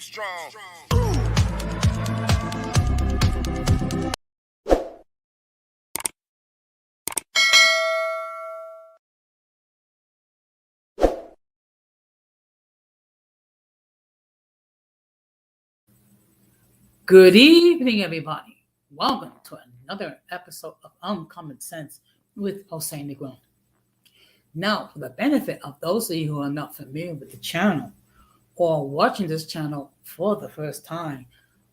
strong. Good evening, everybody. Welcome to another episode of Uncommon Sense with Jose Negron. Now, for the benefit of those of you who are not familiar with the channel or watching this channel for the first time,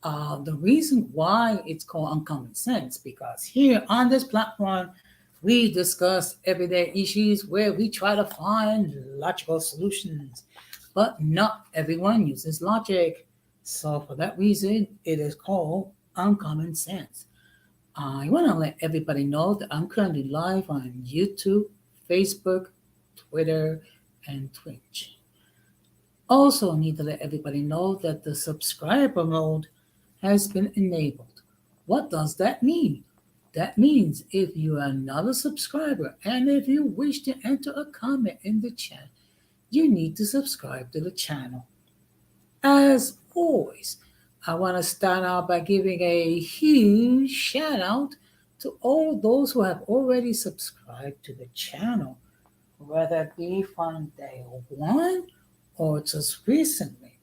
the reason why it's called Uncommon Sense because here on this platform, we discuss everyday issues where we try to find logical solutions, but not everyone uses logic. So, for that reason, it is called Uncommon Sense. I want to let everybody know that I'm currently live on YouTube, Facebook, Twitter, and Twitch. Also, need to let everybody know that the subscriber mode has been enabled. What does that mean? That means if you are not a subscriber and if you wish to enter a comment in the chat, you need to subscribe to the channel. As always, I want to start out by giving a huge shout out to all those who have already subscribed to the channel, whether it be from day one or just recently.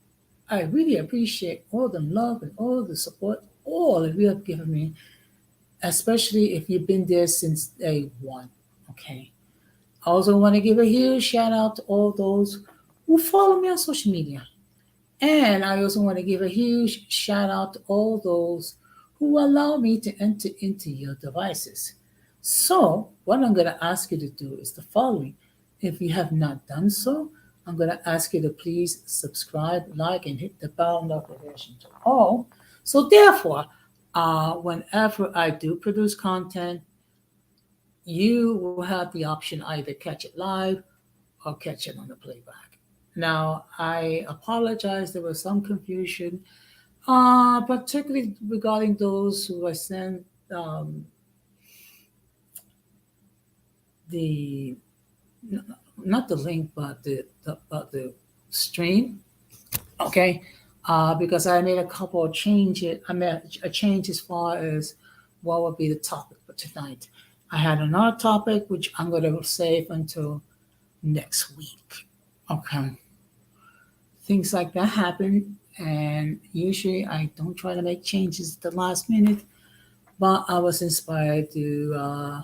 I really appreciate all the love and all the support all of you have given me, especially if you've been there since day one. Okay. I also want to give a huge shout out to all those who follow me on social media. And I also want to give a huge shout out to all those who allow me to enter into your devices. So, what I'm going to ask you to do is the following. If you have not done so, I'm going to ask you to please subscribe, like, and hit the bell notification to all. So, therefore, whenever I do produce content, you will have the option either catch it live or catch it on the playback. Now, I apologize, there was some confusion, particularly regarding those who I sent the not the link, but the stream. Okay, because I made a couple of changes. I made a change as far as what would be the topic for tonight. I had another topic which I'm going to save until next week. Okay, things like that happen, and usually I don't try to make changes at the last minute. But I was inspired to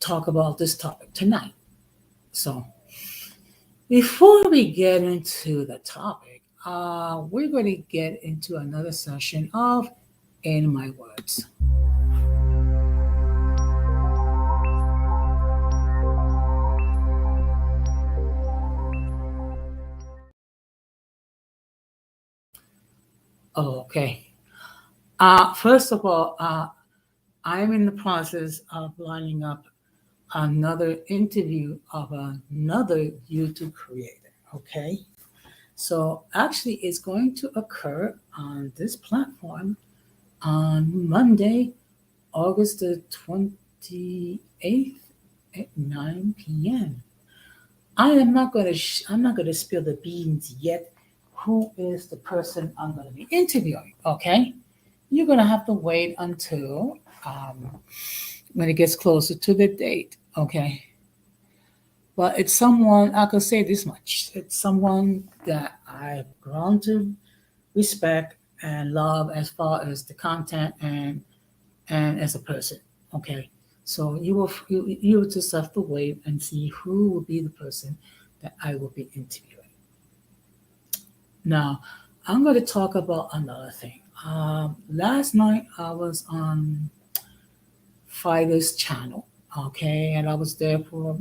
talk about this topic tonight. So before we get into the topic, we're going to get into another session of In My Words. Okay. First of all, I'm in the process of lining up another interview of another YouTube creator. Okay. So actually, it's going to occur on this platform on Monday, August the 28th at 9 p.m. I'm not going to spill the beans yet. Who is the person I'm going to be interviewing? Okay. You're going to have to wait until when it gets closer to the date. Okay. But it's someone, I could say this much. It's someone that I've grown to respect and love as far as the content and as a person. Okay. So you will just have to wait and see who will be the person that I will be interviewing. Now, I'm going to talk about another thing. Last night I was on Fighter's channel, okay, and I was there for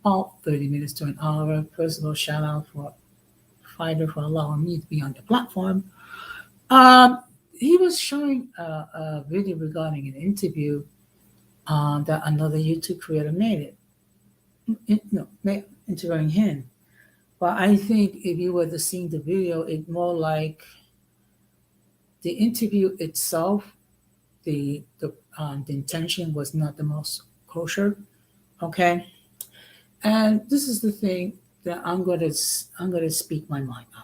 about 30 minutes to an hour. First of all, shout out for Fighter for allowing me to be on the platform. He was showing a video regarding an interview that another YouTube creator made it. Interviewing him. But I think if you were to see the video, it more like the interview itself. The intention was not the most kosher. Okay, and this is the thing that I'm going to speak my mind on.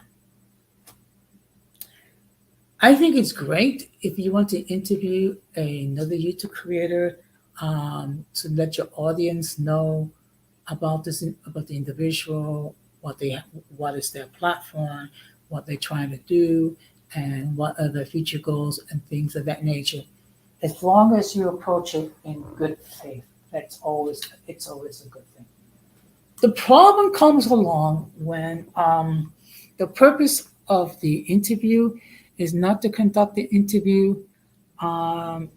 I think it's great if you want to interview another YouTube creator to let your audience know about about the individual, what is their platform, what they're trying to do, and what are their future goals and things of that nature. As long as you approach it in good faith, it's always a good thing. The problem comes along when the purpose of the interview is not to conduct the interview um,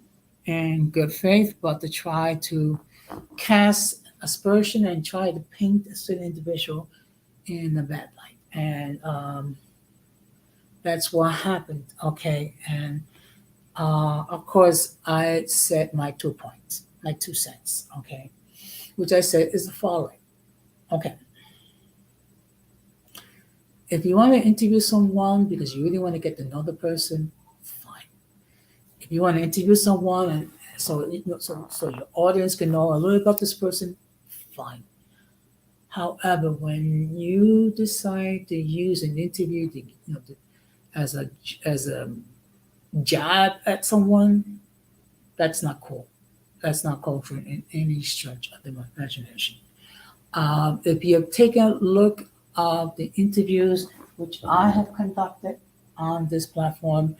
in good faith, but to try to cast aspersion and try to paint a certain individual in a bad light. And that's what happened. Okay. And of course, I said my 2 points, my 2 cents. Okay. Which I said is the following. Okay. If you want to interview someone because you really want to get to know the person, fine. If you want to interview someone and so your audience can know a little about this person, fine. However, when you decide to use an interview as a jab at someone, that's not cool. That's not cultural in any stretch of the imagination. If you have taken a look of the interviews which I have conducted on this platform,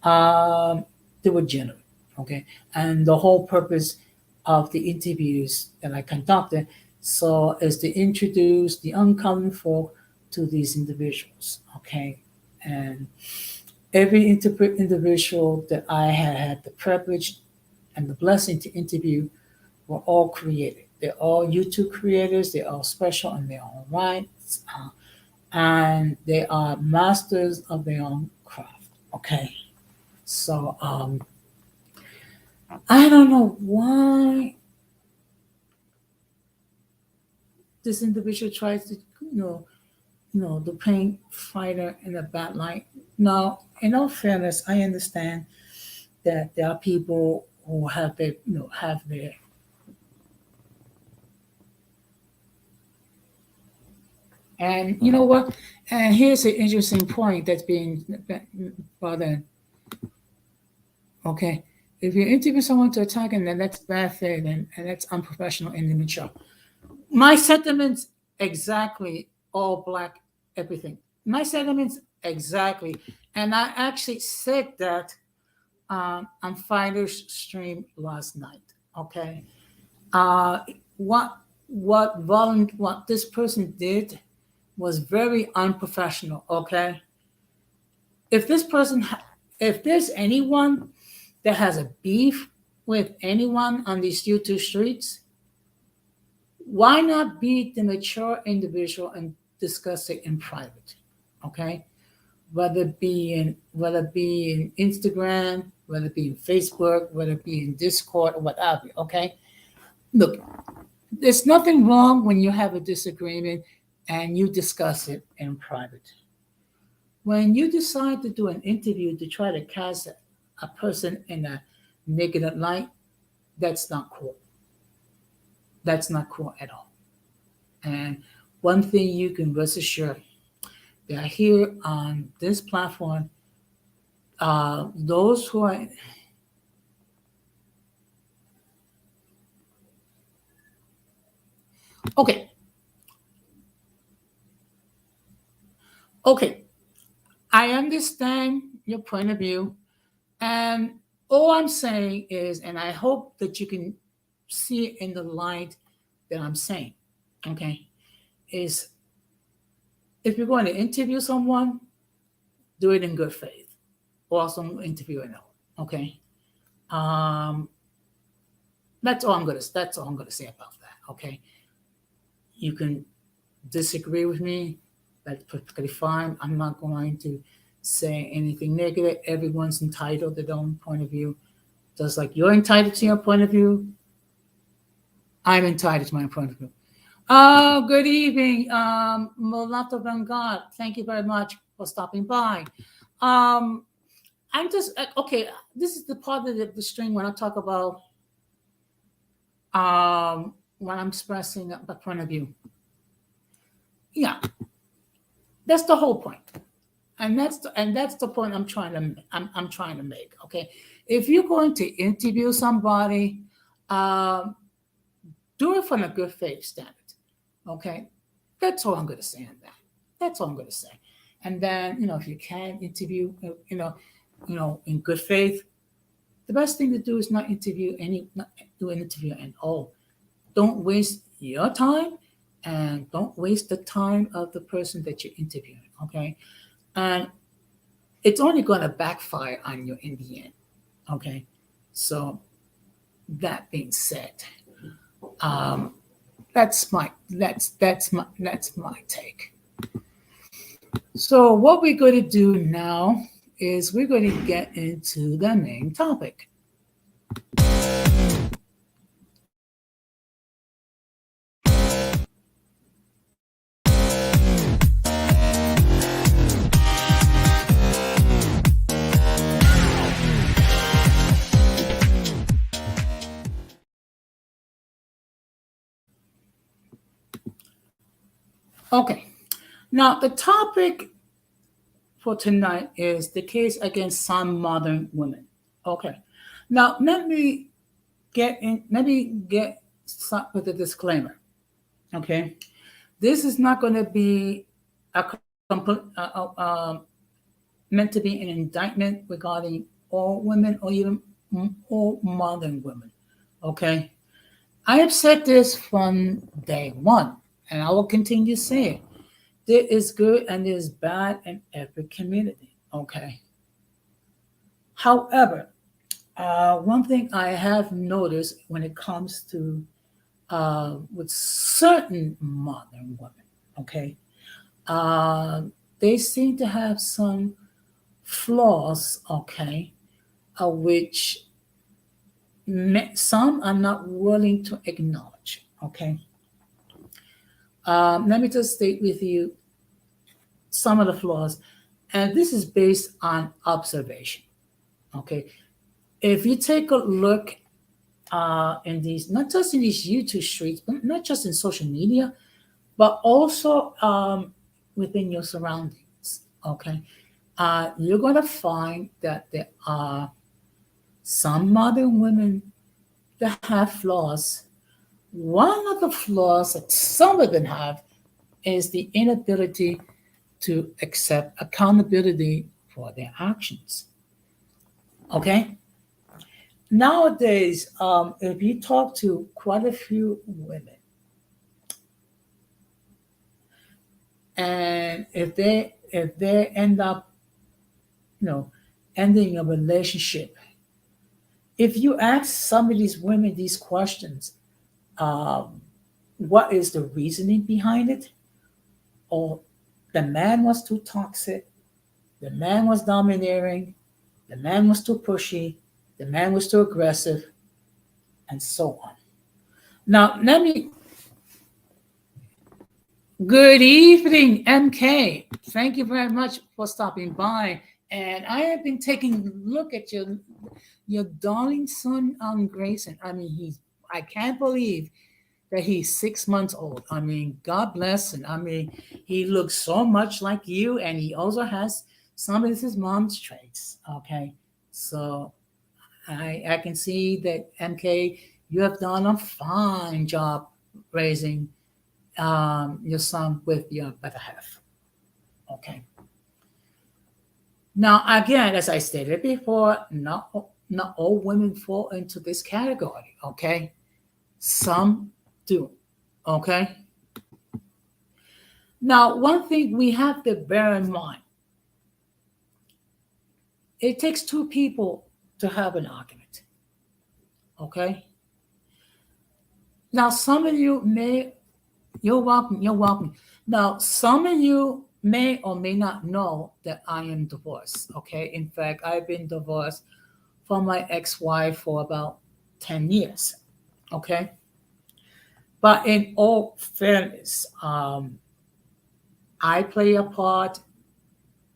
they were genuine. Okay, and the whole purpose of the interviews that I conducted is to introduce the uncommon folk to these individuals. Okay, and every individual that I had the privilege and the blessing to interview were all creative. They're all YouTube creators. They're all special in their own rights, and they are masters of their own craft. Okay, so I don't know why this individual tries to, the paint fighter in a bad light. Now, in all fairness, I understand that there are people who have their and you know what? And here's an interesting point that's being brought in. Okay, if you interview someone to attack and then that's bad faith and that's unprofessional and immature. My sentiments exactly all black everything. My sentiments exactly, and I actually said that on Fighter's stream last night. Okay, uh, what what this person did was very unprofessional. Okay, if this person, if there's anyone that has a beef with anyone on these YouTube streets, why not be the mature individual and discuss it in private? Okay, whether it be in Instagram, whether it be in Facebook, whether it be in Discord or whatever. Okay, look, there's nothing wrong when you have a disagreement and you discuss it in private. When you decide to do an interview to try to cast a person in a negative light, that's not cool. That's not cool at all. And one thing you can rest assured that here on this platform, those who are okay, okay, I understand your point of view, and all I'm saying is, and I hope that you can see it in the light that I'm saying, okay, is if you're going to interview someone, do it in good faith. Also, interview and all, okay. Um, that's all I'm gonna say about that. Okay, you can disagree with me. That's perfectly fine. I'm not going to say anything negative. Everyone's entitled to their own point of view. Just like you're entitled to your point of view, I'm entitled to my point of view. Oh, good evening, Mulato Vanguard. Thank you very much for stopping by. Um, I'm just okay. This is the part of the stream when I talk about when I'm expressing a point of view. Yeah, that's the whole point. and that's the point I'm trying to make. Okay, if you're going to interview somebody, um, do it from a good faith standard. Okay, that's all I'm going to say on that. That's all I'm going to say. And then if you can interview, in good faith, the best thing to do is not do an interview at all. Don't waste your time, and don't waste the time of the person that you're interviewing. Okay, and it's only going to backfire on you in the end. Okay, so that being said, um, that's my take. So what we're going to do now is we're going to get into the main topic. Okay, now the topic for tonight is the case against some modern women. Okay, now let me get start with a disclaimer. Okay, this is not going to be a meant to be an indictment regarding all women or even all modern women. Okay, I have said this from day one, and I will continue to say it. There is good and there is bad in every community. Okay. However, one thing I have noticed when it comes to with certain modern women, okay, uh, they seem to have some flaws, okay, which some are not willing to acknowledge, okay. Let me just state with you some of the flaws, and this is based on observation, okay. If you take a look in these, not just in these YouTube streets, but not just in social media, but also within your surroundings. Okay, you're going to find that there are some modern women that have flaws. One of the flaws that some of them have is the inability to accept accountability for their actions. Okay, nowadays, if you talk to quite a few women, and if they end up, you know, ending a relationship, if you ask some of these women these questions, um, what is the reasoning behind it? Or the man was too toxic, the man was domineering, the man was too pushy, the man was too aggressive, and so on. Now, let me. Good evening, MK. Thank you very much for stopping by. And I have been taking a look at your darling son, Grayson. I mean, I can't believe that he's 6 months old. I mean, God bless him. I mean, he looks so much like you, and he also has some of his mom's traits. Okay, so I can see that MK, you have done a fine job raising your son with your better half. Okay. Now, again, as I stated before, not all women fall into this category. Okay, some do. Okay. Now, one thing we have to bear in mind: it takes two people to have an argument. Okay. Now, some of you may, you're welcome. You're welcome. Now, some of you may or may not know that I am divorced. Okay. In fact, I've been divorced from my ex wife for about 10 years. Okay. But in all fairness, I play a part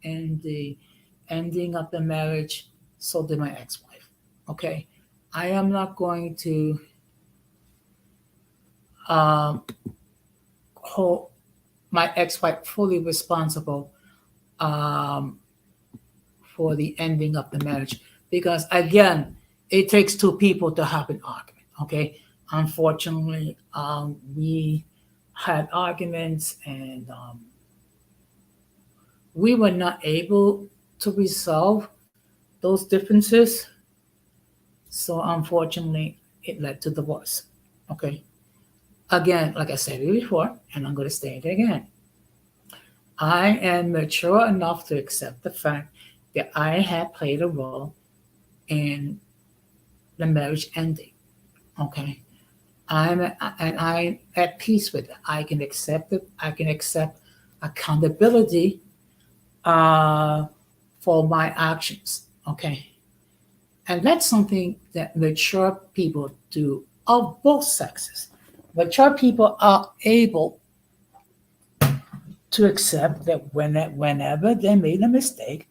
in the ending of the marriage. So did my ex wife. Okay. I am not going to um, hold my ex wife fully responsible um, for the ending of the marriage. Because again, it takes two people to have an argument. Okay, unfortunately, we had arguments and we were not able to resolve those differences. So unfortunately, it led to divorce. Okay. Again, like I said it before, and I'm going to say it again. I am mature enough to accept the fact that I had played a role in the marriage ending. Okay. I'm at peace with it. I can accept it. I can accept accountability uh, for my actions. Okay. And that's something that mature people do of both sexes. Mature people are able to accept that whenever they made a mistake,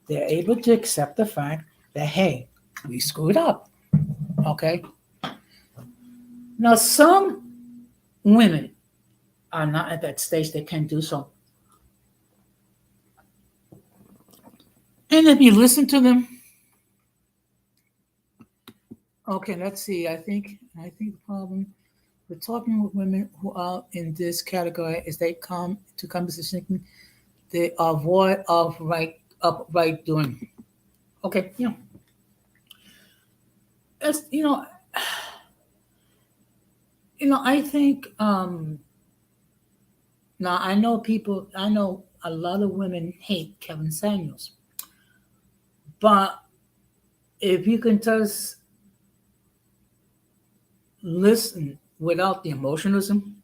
they're able to accept the fact that, hey, we screwed up. Okay. Now, some women are not at that stage, they can do so. And if you listen to them, okay, let's see. I think the problem with talking with women who are in this category is they come to conversation thinking they are void of right doing. Okay, it's I think now I know a lot of women hate Kevin Samuels, but if you can just listen without the emotionalism,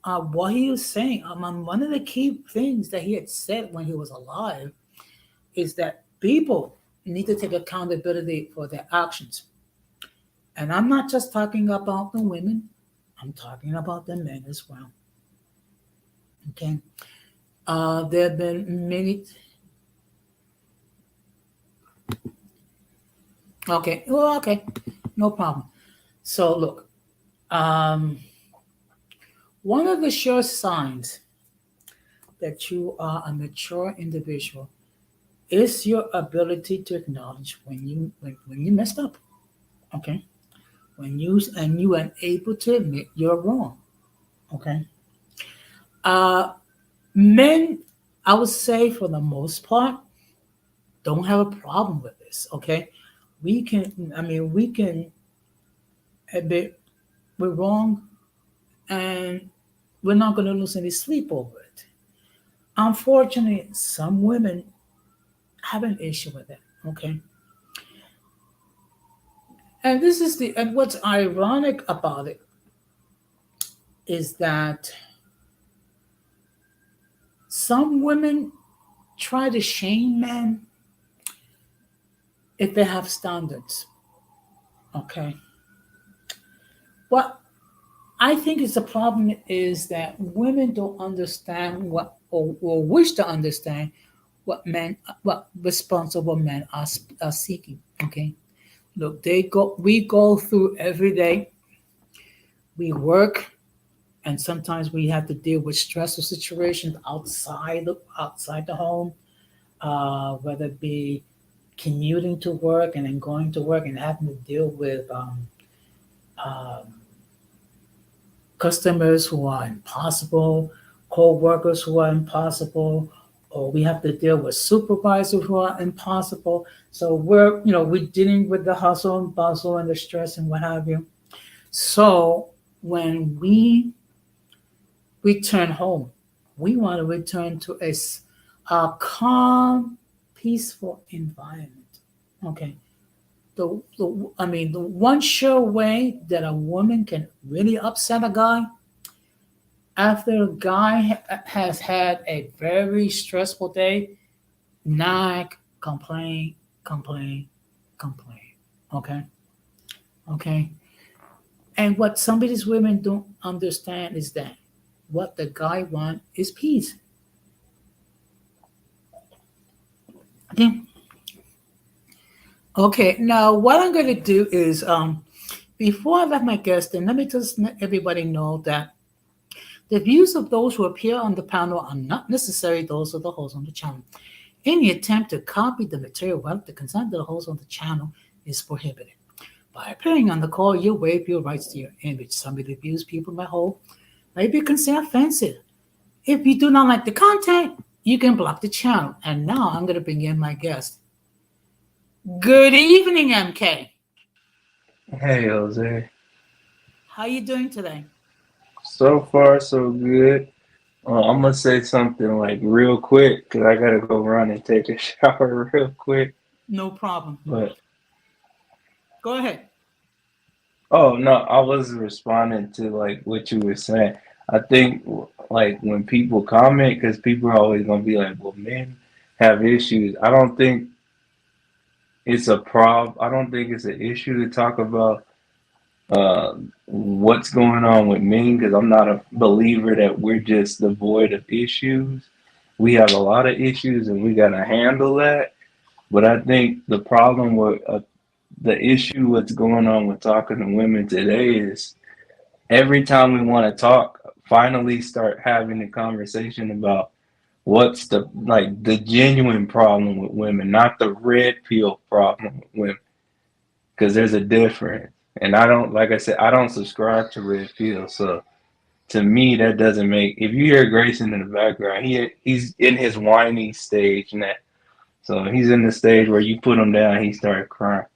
what he was saying, one of the key things that he had said when he was alive is that people need to take accountability for their actions. And I'm not just talking about the women, I'm talking about the men as well. Okay. There have been many. Okay. Well, okay. No problem. So, look, um, one of the sure signs that you are a mature individual is your ability to acknowledge when you messed up. Okay. When you are able to admit you're wrong. Okay. Uh, Men, I would say for the most part, don't have a problem with this. Okay, we can. I mean, we can admit we're wrong, and we're not going to lose any sleep over it. Unfortunately, some women have an issue with it. Okay, and this is the and what's ironic about it is that some women try to shame men if they have standards. Okay, what I think is the problem is that women don't understand or wish to understand what responsible men are seeking. Okay, look, we go through every day. We work, and sometimes we have to deal with stressful situations outside the home, whether it be commuting to work and then going to work and having to deal with um, customers who are impossible, co-workers who are impossible, or we have to deal with supervisors who are impossible. So we're dealing with the hustle and bustle and the stress and what have you. So when we return home, we want to return to a calm, peaceful environment. Okay. The one sure way that a woman can really upset a guy after a guy has had a very stressful day, nag, complain, complain, complain. Okay, okay. And what some of these women don't understand is that what the guy want is peace. Okay. Okay. Now, what I'm going to do is, before I let my guest in, let me just let everybody know that the views of those who appear on the panel are not necessarily those of the host on the channel. Any attempt to copy the material without the consent of the host on the channel is prohibited. By appearing on the call, you waive your rights to your image. Some of the views people may hold may be considered offensive. If you do not like the content, you can block the channel. And now I'm going to bring in my guest. Good evening, MK. Hey, Jose. How you doing today? So far, so good. I'm gonna say something like real quick because I gotta go run and take a shower real quick. No problem. But Go ahead. oh no, I was responding to like what you were saying. I think like when people comment, because people are always gonna be like, "Well, men have issues." I don't think it's a problem. I don't think it's an issue to talk about what's going on with men because I'm not a believer that we're just devoid of issues. We have a lot of issues and we got to handle that. But I think the problem with the issue what's going on with talking to women today is every time we want to talk, finally start having a conversation about what's the genuine problem with women, not the red pill problem with women because there's a difference. And I don't, like I said, I don't subscribe to red pill. So to me, that doesn't make. If you hear Grayson in the background, he's in his whiny stage now. So he's in the stage where you put him down, he started crying.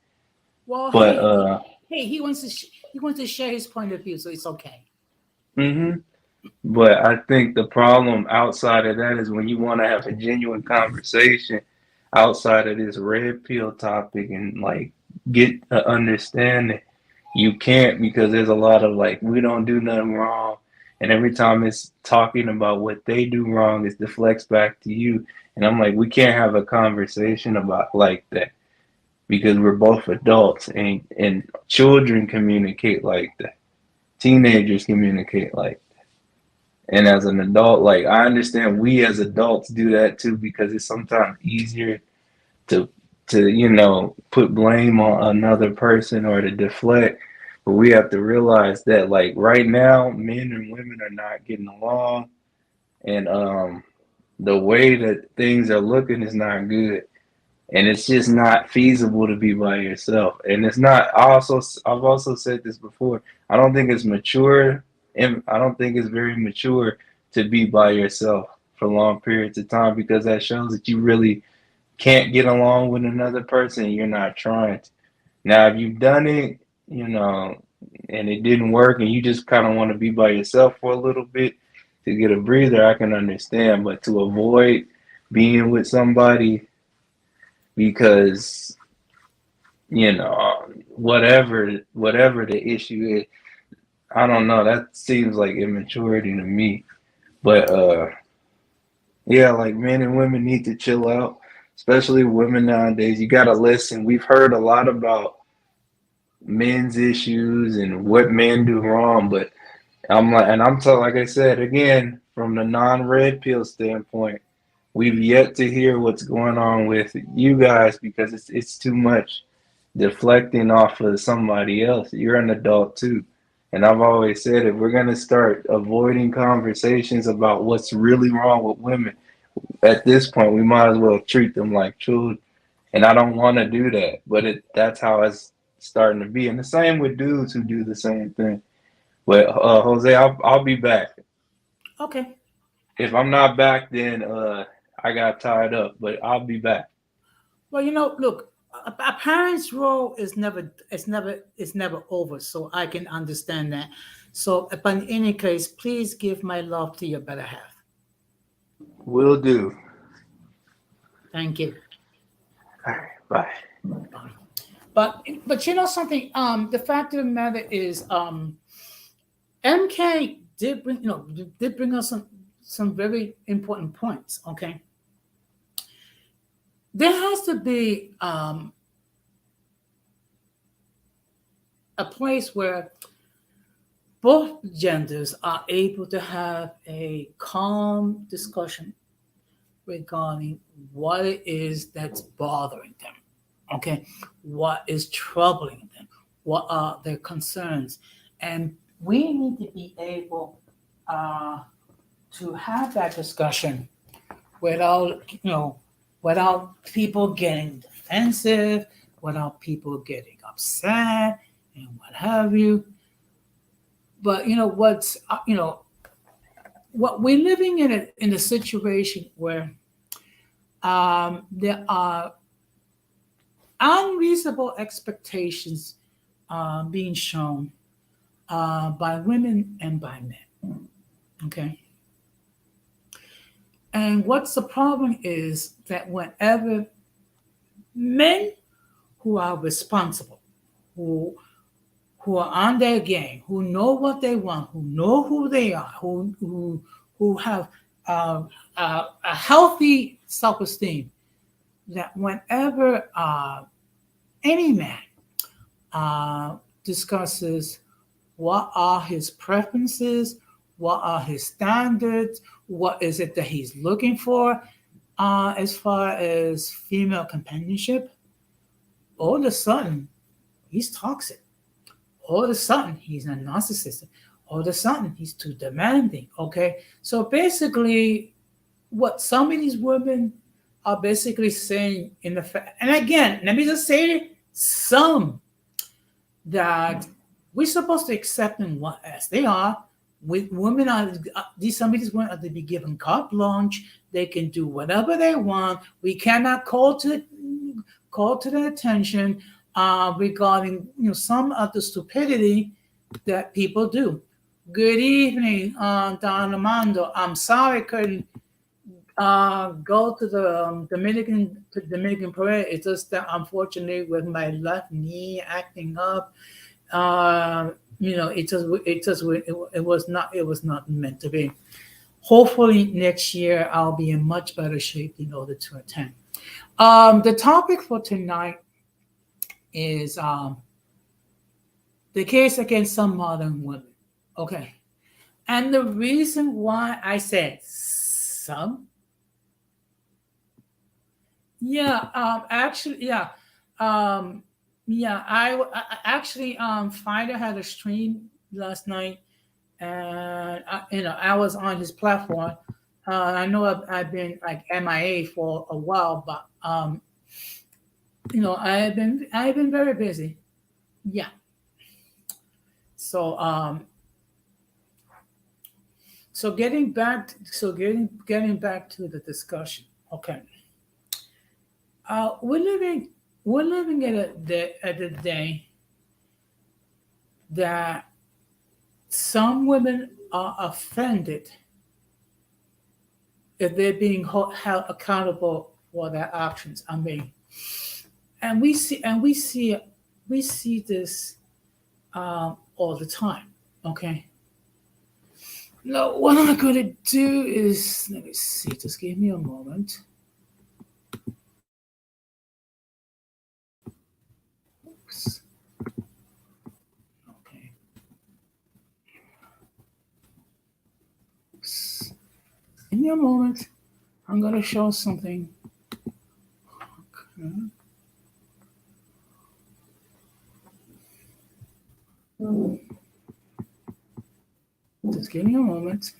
Well, But hey, he wants to share his point of view, so it's okay. hmm but I think the problem outside of that is when you want to have a genuine conversation outside of this red pill topic and like get an understanding. You can't because there's a lot of like we don't do nothing wrong, and every time it's talking about what they do wrong, it deflects back to you. And I'm like, we can't have a conversation about like that because we're both adults, and children communicate like that. Teenagers communicate like that. And as an adult, like I understand we as adults do that too because it's sometimes easier to put blame on another person or to deflect, but we have to realize that like right now men and women are not getting along, and the way that things are looking is not good, and it's just not feasible to be by yourself. And it's not, I've also said this before, I don't think it's mature, and I don't think it's very mature to be by yourself for long periods of time because that shows that you really can't get along with another person, you're not trying to. Now, if you've done it, and it didn't work, and you just kind of want to be by yourself for a little bit to get a breather, I can understand. But to avoid being with somebody because whatever the issue is, I don't know. That seems like immaturity to me. But yeah, like men and women need to chill out, especially women nowadays. You gotta listen. We've heard a lot about men's issues and what men do wrong, but like I said again, from the non-red pill standpoint, we've yet to hear what's going on with you guys because it's too much deflecting off of somebody else. You're an adult too. And I've always said if we're gonna start avoiding conversations about what's really wrong with women, at this point we might as well treat them like children. And I don't want to do that, but that's how it's starting to be. And the same with dudes who do the same thing. But Jose, I'll be back. Okay. If I'm not back, then I got tied up. But I'll be back. Well, look, a parent's role is never over, so I can understand that. So, but in any case, please give my love to your better half. Will do. Thank you. All right, bye. Bye. But you know something? The fact of the matter is, MK did bring us some very important points. Okay, there has to be a place where both genders are able to have a calm discussion regarding what it is that's bothering them. Okay, what is troubling them? What are their concerns? And we need to be able uh, to have that discussion without, without people getting defensive, without people getting upset, and what have you. But what we're living in a situation where there are unreasonable expectations being shown by women and by men. Okay. And what's the problem is that whenever men who are responsible, who who are on their game, who know what they want, who know who they are, who have a healthy self-esteem, that whenever any man discusses what are his preferences, what are his standards, what is it that he's looking for as far as female companionship, all of a sudden he's toxic. All of a sudden he's a narcissist. All of a sudden he's too demanding. Okay, so basically, what some of these women are basically saying in the and again, let me just say some, that we're supposed to accept them what as they are. With women are these some of these women are to be given carte blanche. They can do whatever they want. We cannot call to their attention regarding some of the stupidity that people do. Good evening, Don Armando. I'm sorry I couldn't go to the Dominican parade. It's just that unfortunately with my left knee acting up, it was not meant to be. Hopefully next year I'll be in much better shape in order to attend. The topic for tonight is the case against some modern women. Okay. And the reason why I said some, I actually Finder had a stream last night, and I was on his platform. I know I've been like MIA for a while, but I've been very busy. Yeah. So getting back to the discussion. Okay. We're living at a day that some women are offended if they're being held accountable for their actions. I mean, and we see this all the time. Okay. Now, what I'm going to do is, let me see. Just give me a moment. Oops. Okay. Oops. Give me a moment. I'm going to show something. Okay. Just give me a moment.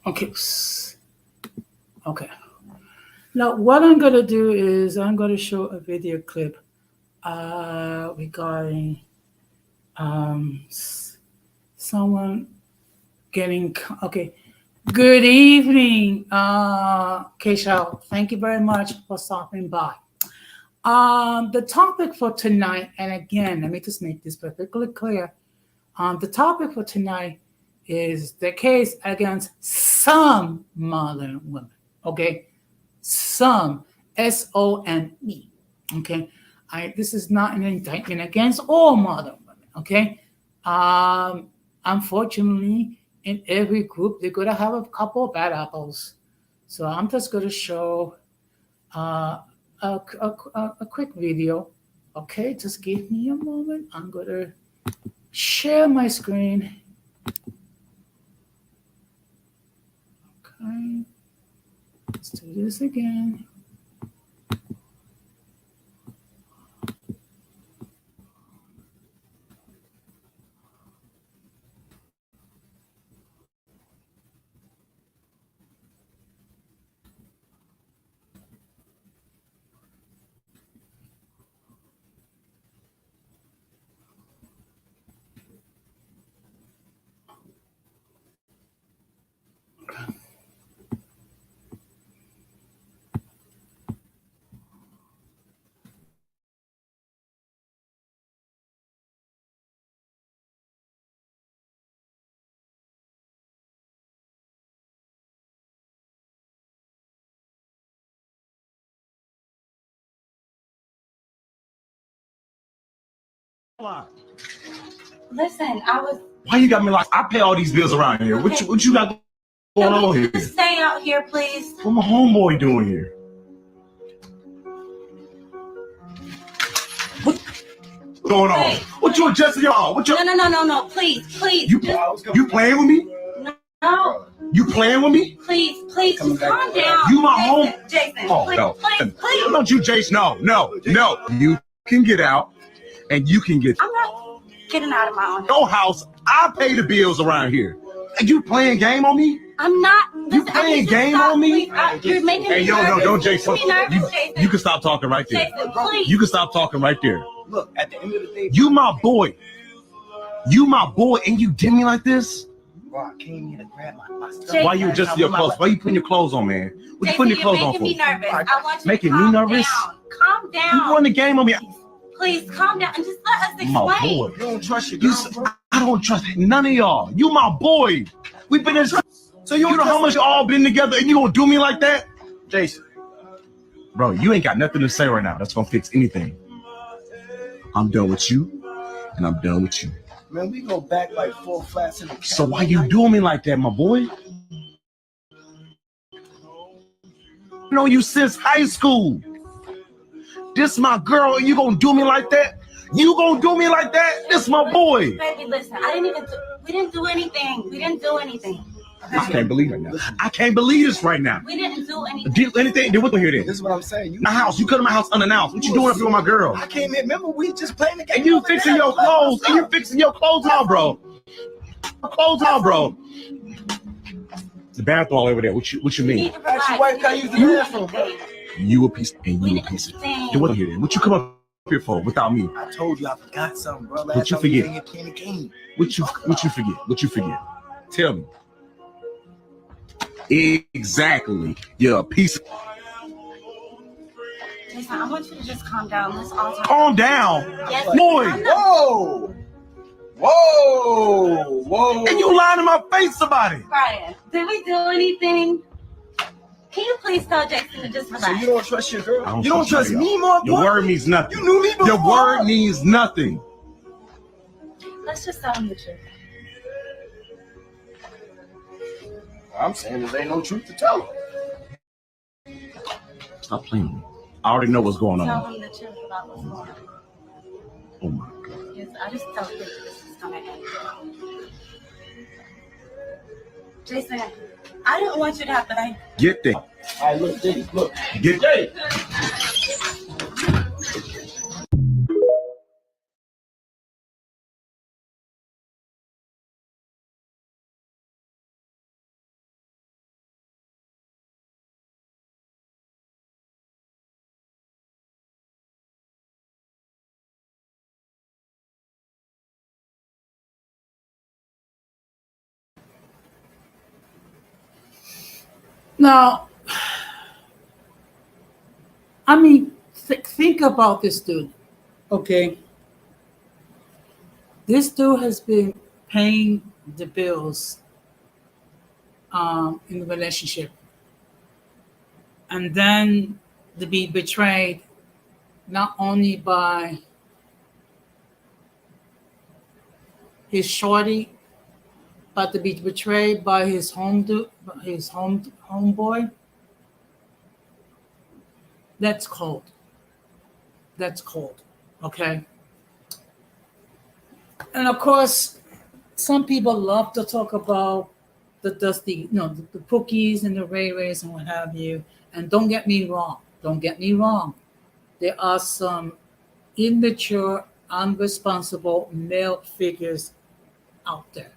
Okay. Okay. Now, what I'm going to do is I'm going to show a video clip regarding someone getting. Okay. Good evening, Keisha. Thank you very much for stopping by. The topic for tonight, and again, let me just make this perfectly clear. The topic for tonight is the case against some modern women. Okay, some, SOME. Okay, this is not an indictment against all modern women. Okay, unfortunately, in every group they're gonna have a couple of bad apples. So I'm just gonna show a quick video. Okay, just give me a moment. I'm gonna share my screen. Okay, let's do this again. Listen, I was. Why you got me locked? I pay all these bills around here. Okay. What you got going on here? Just stay out here, please. What my homeboy doing here? What's going on? Hey. What you adjusting y'all? What you? No. Please. You playing with me? No. You playing with me? Please, just calm down. You my home. Jason, Oh please, no! please. Don't you, Jason? No. You can get out, and you can get I'm not getting out of my own. your house. I pay the bills around here. And you playing game on me? I'm not. You playing game on me? You're making me Hey, yo, nervous. don't, Jason. You're making me nervous, Jason. You can stop talking right there. Jason, please. You can stop talking right there. Look, at the end of the day, You my boy. You my boy, and you did me like this? bro, I came here to grab my stuff. Jason. Why you adjusting your clothes? Why you putting your clothes on, man? What you putting your clothes on You're for? making me nervous. I want you Making to me calm nervous? down. Calm You down. run the game on me. Please calm down and just let us explain. My boy. You don't trust your You, girl, bro? I don't trust none of y'all. You my boy. We've been in. So you know how much y'all been together, and you gonna do me like that, Jason. bro? You ain't got nothing to say right now. That's gonna fix anything. I'm done with you, and I'm done with you. Man, we go back like 4 flats in the cat. So why you doing me like that, my boy? I know you since high school. This my girl, and you gonna do me like that? You gonna do me like that? This my boy. Baby, listen, we didn't do anything. We didn't do anything. I can't believe it now. I can't believe this right now. We didn't do anything. Did anything? Did what here then? This is what I'm saying. My house. You come to my house unannounced. What you doing up here with my girl? I came here. Remember, we just playing the game. And you over fixing there. your clothes. And you fixing your clothes out, bro. Clothes out, bro. The bathroom all over there. What you You mean? need to Ask your wife, can I use the bathroom, bro? You a piece and We you a didn't piece. do anything. Do what here then? What you come up here for without me? I told you I forgot something, bro. What Last you time we forget? came here playing the game. What you forget? What you forget? Tell me. Exactly. You're a piece. Jason, I want you to just calm down. Let's all talk. Calm down, Yes, boy. I'm not- Whoa. And you lying in my face about it. Brian, did we do anything? Can you please tell Jason to just So relax? you don't trust your girl? I don't You don't trust trust none of me more, Your boy? word means nothing. You knew me before. Your word means nothing. Let's just tell him the truth. I'm saying there ain't no truth to tell. Stop playing with me. I already know what's going Tell on. him the truth about what's going on. Oh my God. Yes, I just tell him this is gonna end. Jason, I didn't want you to have to like. Get there. All right, look, Diddy, look. Get there. Now, I mean, think about this dude, okay? This dude has been paying the bills in the relationship. And then to be betrayed not only by his shorty, but to be betrayed by his homeboy. That's cold. That's cold. Okay. And of course, some people love to talk about the Dusty, the Pookies and the Ray Rays and what have you. And don't get me wrong. Don't get me wrong. There are some immature, unresponsible male figures out there.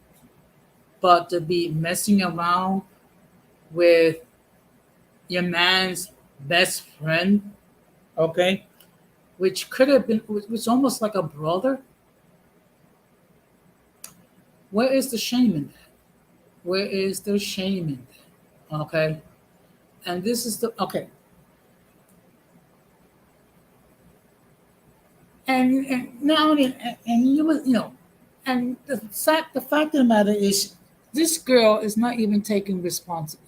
But to be messing around with your man's best friend, okay, which could have been, which almost like a brother. Where is the shame in that? Where is the shame in that? Okay, and this is the okay. And not only, and and the fact of the matter is, this girl is not even taking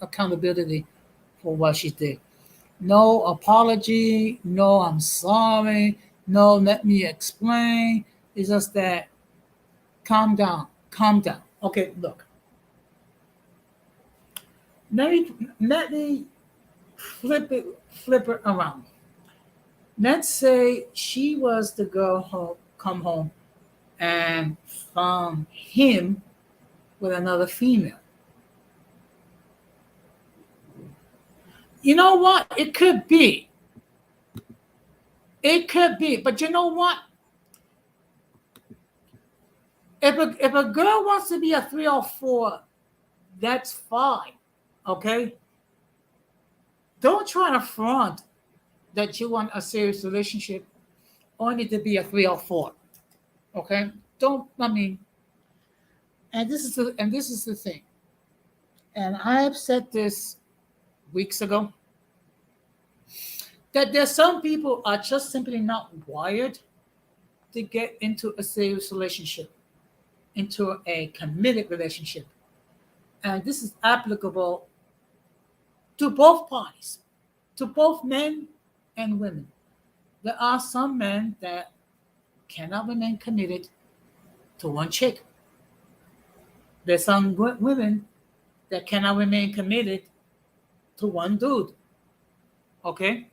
accountability for what she did. No apology, no I'm sorry, no let me explain. It's just that calm down, calm down. Okay, look. Let me flip it around. Let's say she was the girl who come home and found him with another female. You know what? It could be. It could be. But you know what? If a girl wants to be a 3 or 4, that's fine. Okay? Don't try to front that you want a serious relationship only to be a 3 or 4. Okay? Don't, I mean, and this is the thing. And I have said this weeks ago, that there's some people are just simply not wired to get into a serious relationship, into a committed relationship. And this is applicable to both parties, to both men and women. There are some men that cannot remain committed to one chick. There's some women that cannot remain committed to one dude. Okay?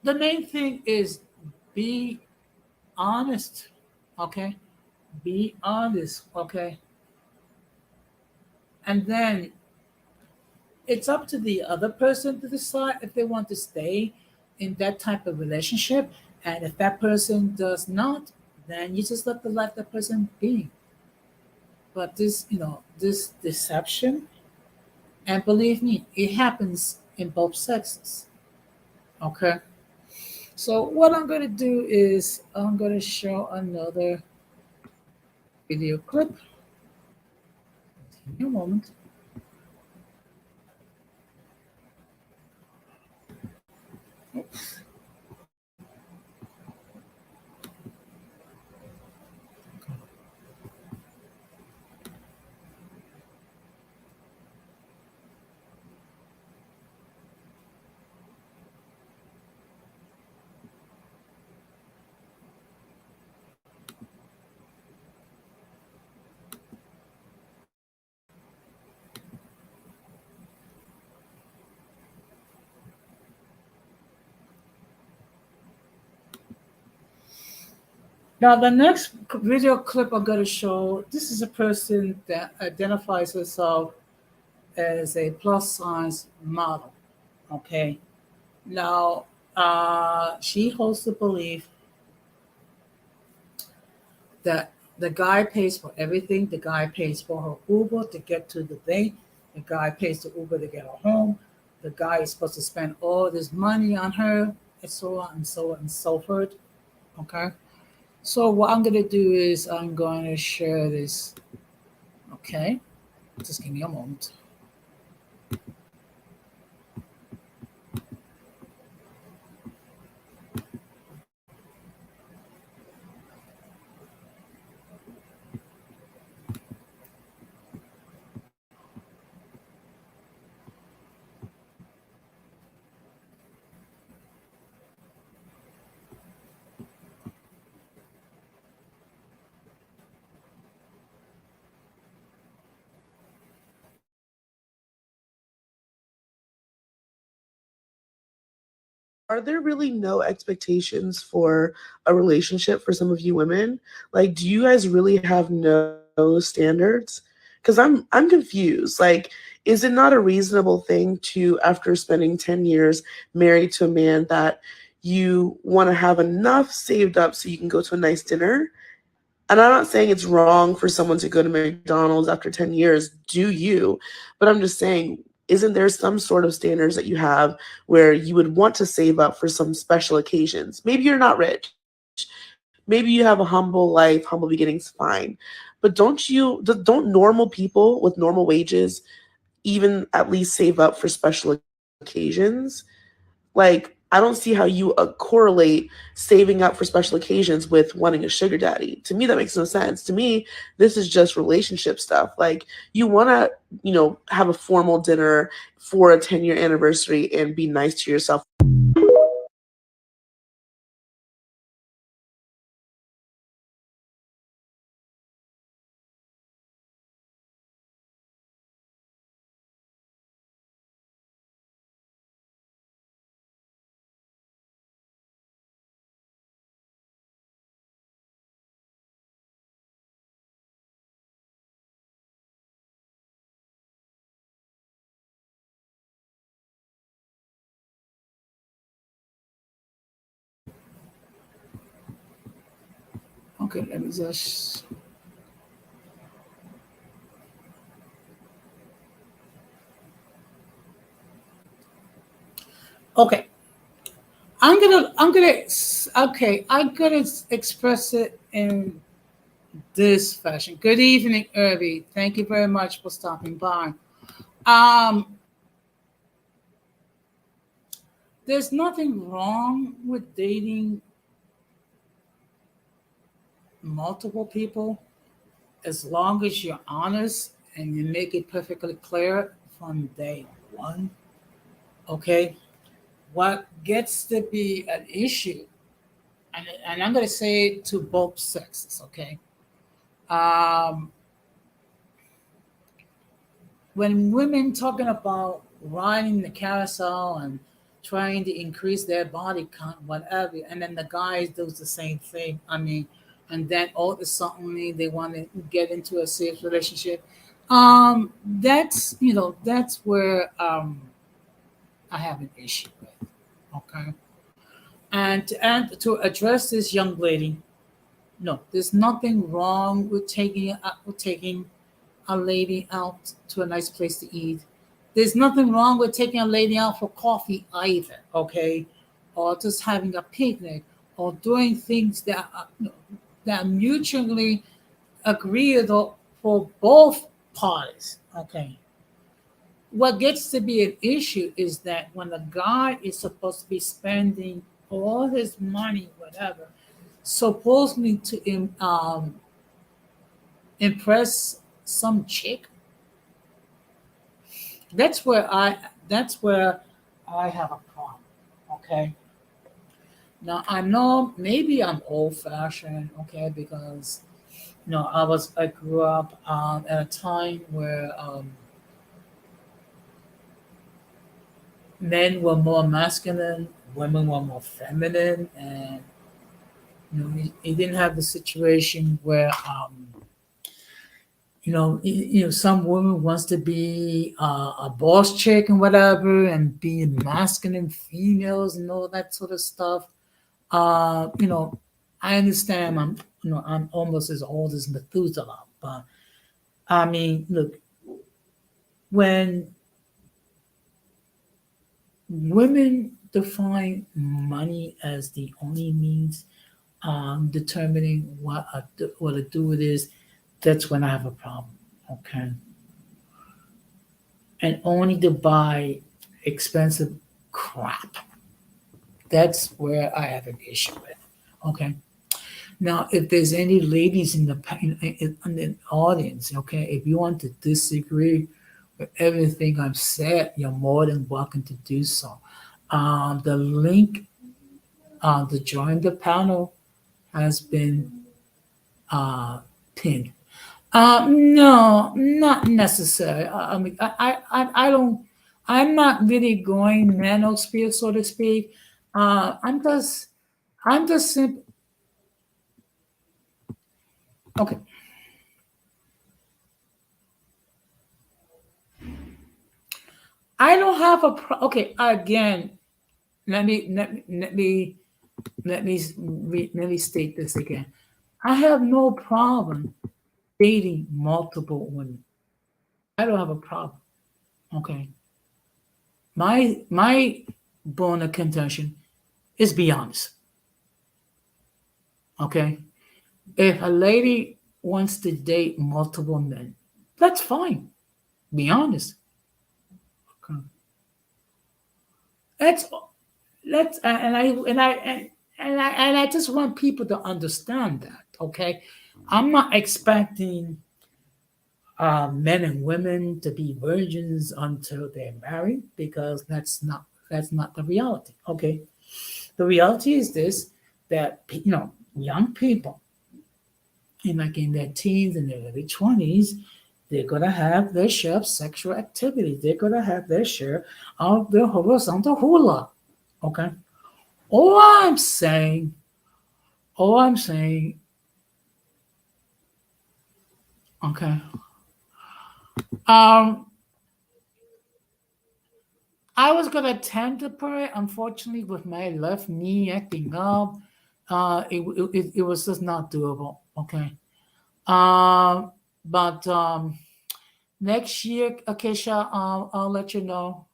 The main thing is be honest. Okay? Be honest. Okay? And then it's up to the other person to decide if they want to stay in that type of relationship. And if that person does not, then you just let that person be. But this deception, and believe me, it happens in both sexes. Okay. So what I'm going to do is I'm going to show another video clip. Give me a moment. Oops. Now, the next video clip I'm going to show, this is a person that identifies herself as a plus size model. Okay. Now, she holds the belief that the guy pays for everything. The guy pays for her Uber to get to the date. The guy pays the Uber to get her home. The guy is supposed to spend all this money on her, and so on and so on and so forth. Okay. So what I'm going to do is I'm going to share this. Okay. Just give me a moment. Are there really no expectations for a relationship for some of you women? Like, do you guys really have no standards? Because I'm confused. Like, is it not a reasonable thing to, after spending 10 years married to a man, that you want to have enough saved up so you can go to a nice dinner? And I'm not saying it's wrong for someone to go to McDonald's after 10 years. Do you? But I'm just saying, isn't there some sort of standards that you have where you would want to save up for some special occasions? Maybe you're not rich. Maybe you have a humble life, humble beginnings, fine. But don't normal people with normal wages even at least save up for special occasions? Like, I don't see how you correlate saving up for special occasions with wanting a sugar daddy. To me, that makes no sense. To me, this is just relationship stuff. Like, you want to, have a formal dinner for a 10-year anniversary and be nice to yourself. Okay, let me just. Okay, I'm gonna express it in this fashion. Good evening, Irby. Thank you very much for stopping by. Um, there's nothing wrong with dating multiple people as long as you're honest and you make it perfectly clear from day one. Okay, what gets to be an issue, and I'm going to say it to both sexes. Okay, um, when women talking about riding the carousel and trying to increase their body count, whatever, and then the guys does the same thing. I mean, and then all of a sudden they want to get into a serious relationship. That's where I have an issue with. Okay, and to address this young lady, no, there's nothing wrong with taking a lady out to a nice place to eat. There's nothing wrong with taking a lady out for coffee either, okay? Or just having a picnic or doing things that mutually agreeable for both parties, okay? What gets to be an issue is that when a guy is supposed to be spending all his money, whatever, supposedly to impress some chick, that's where I have a problem. Okay. Now I know maybe I'm old fashioned, okay, because I grew up at a time where men were more masculine, women were more feminine, and he didn't have the situation where some woman wants to be a boss chick and whatever, and be masculine females and all that sort of stuff. Uh, you know, I understand. I'm almost as old as Methuselah, but I mean, look, when women define money as the only means determining what to do with is, that's when I have a problem. Okay, and only to buy expensive crap. That's where I have an issue with. Okay. Now, if there's any ladies in the audience, okay, if you want to disagree with everything I've said, you're more than welcome to do so. The link to join the panel has been pinned. No, not necessary. I mean, I don't. I'm not really going manosphere, so to speak. I'm just simply okay. I don't have okay. Again, let me let me let me let me state this again. I have no problem dating multiple women. I don't have a problem. Okay. My bone of contention is be honest. Okay. If a lady wants to date multiple men, that's fine. Be honest. Okay. That's let's and I just want people to understand that. Okay. I'm not expecting men and women to be virgins until they're married, because that's not the reality. Okay. The reality is this, that young people in their teens and their early 20s, they're gonna have their share of sexual activity. They're gonna have their share of the horizontal hula. Okay. All I'm saying, all I'm saying, okay. Um, I was gonna attempt to pray. Unfortunately, with my left knee acting up, it was just not doable. Okay. But next year, Akeisha, I'll let you know.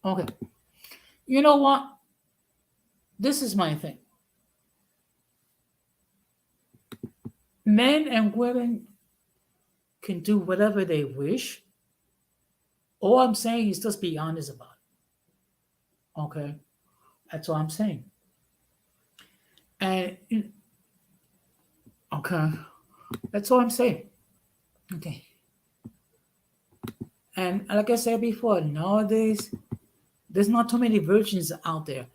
Okay. You know what? This is my thing. Men and women can do whatever they wish. All I'm saying is just be honest about it. Okay. That's all I'm saying. And okay. That's all I'm saying. Okay. And like I said before, nowadays there's not too many virgins out there.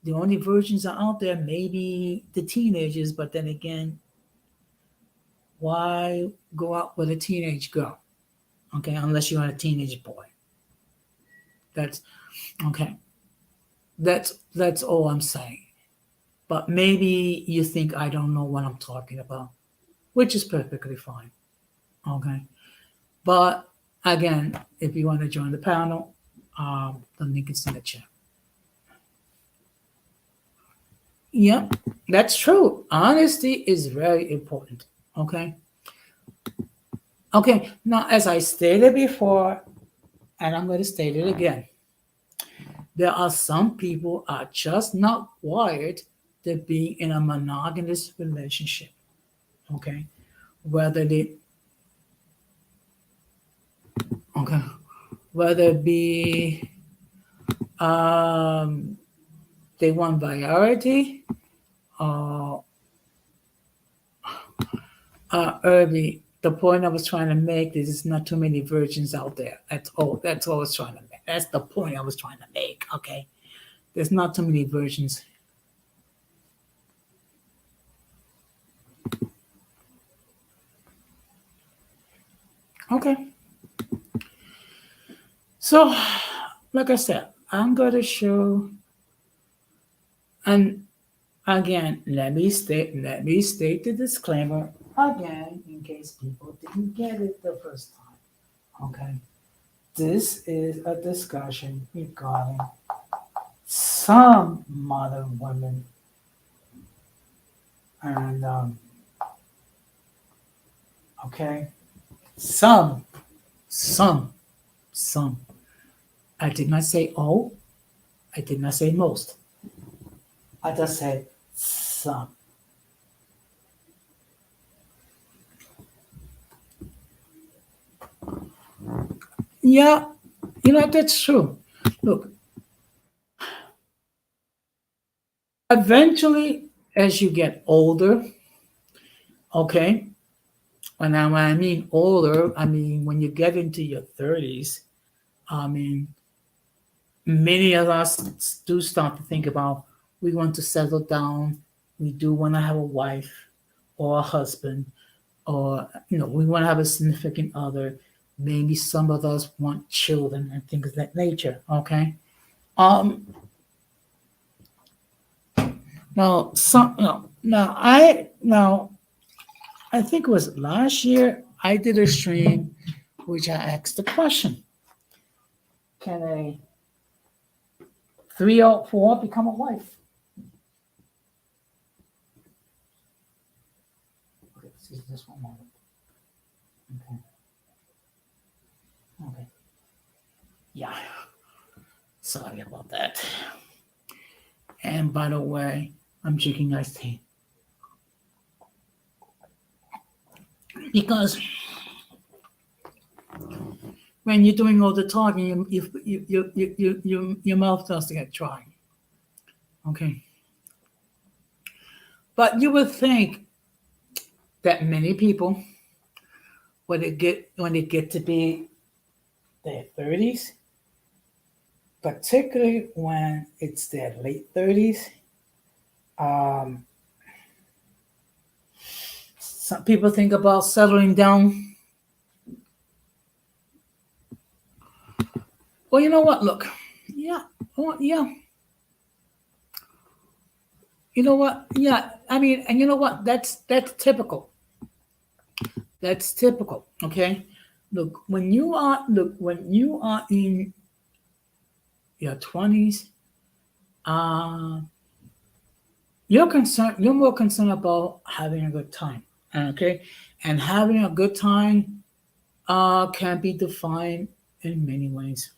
The only virgins are out there, maybe the teenagers, but then again, why go out with a teenage girl? Okay, unless you're a teenage boy. That's okay. That's all I'm saying. But maybe you think I don't know what I'm talking about, which is perfectly fine. Okay. But again, if you want to join the panel, the link is in the chat. Yep, that's true. Honesty is very important. Okay. Okay. Now, as I stated before, and I'm going to state it again, there are some people are just not wired to be in a monogamous relationship. Okay. Whether it be they want variety, early. The point I was trying to make is there's not too many virgins out there. That's all I was trying to make. That's the point I was trying to make. Okay. There's not too many virgins. Okay. So, like I said, I'm going to show, and again, let me state the disclaimer again in case people didn't get it the first time. Okay. This is a discussion regarding some modern women and okay, some. I did not say all. I did not say most. I just said some. Yeah, that's true. Look, eventually, as you get older, okay, when I mean older, I mean when you get into your 30s, I mean, many of us do start to think about we want to settle down, we do want to have a wife or a husband, or we want to have a significant other. Maybe some of us want children and things of that nature. Okay. Now I think it was last year I did a stream which I asked the question: can a 304 become a wife? Okay, excuse me just one moment. Okay. Yeah. Sorry about that. And by the way, I'm drinking iced tea. Because when you're doing all the talking, your mouth starts to get dry. Okay. But you would think that many people, when they get to be their 30s, particularly when it's their late 30s, some people think about settling down. Well, you know what? Look, yeah. You know what? Yeah, I mean, and you know what? That's typical. That's typical. Okay. Look, when you are in your 20s, You're more concerned about having a good time. Okay. And having a good time can be defined in many ways.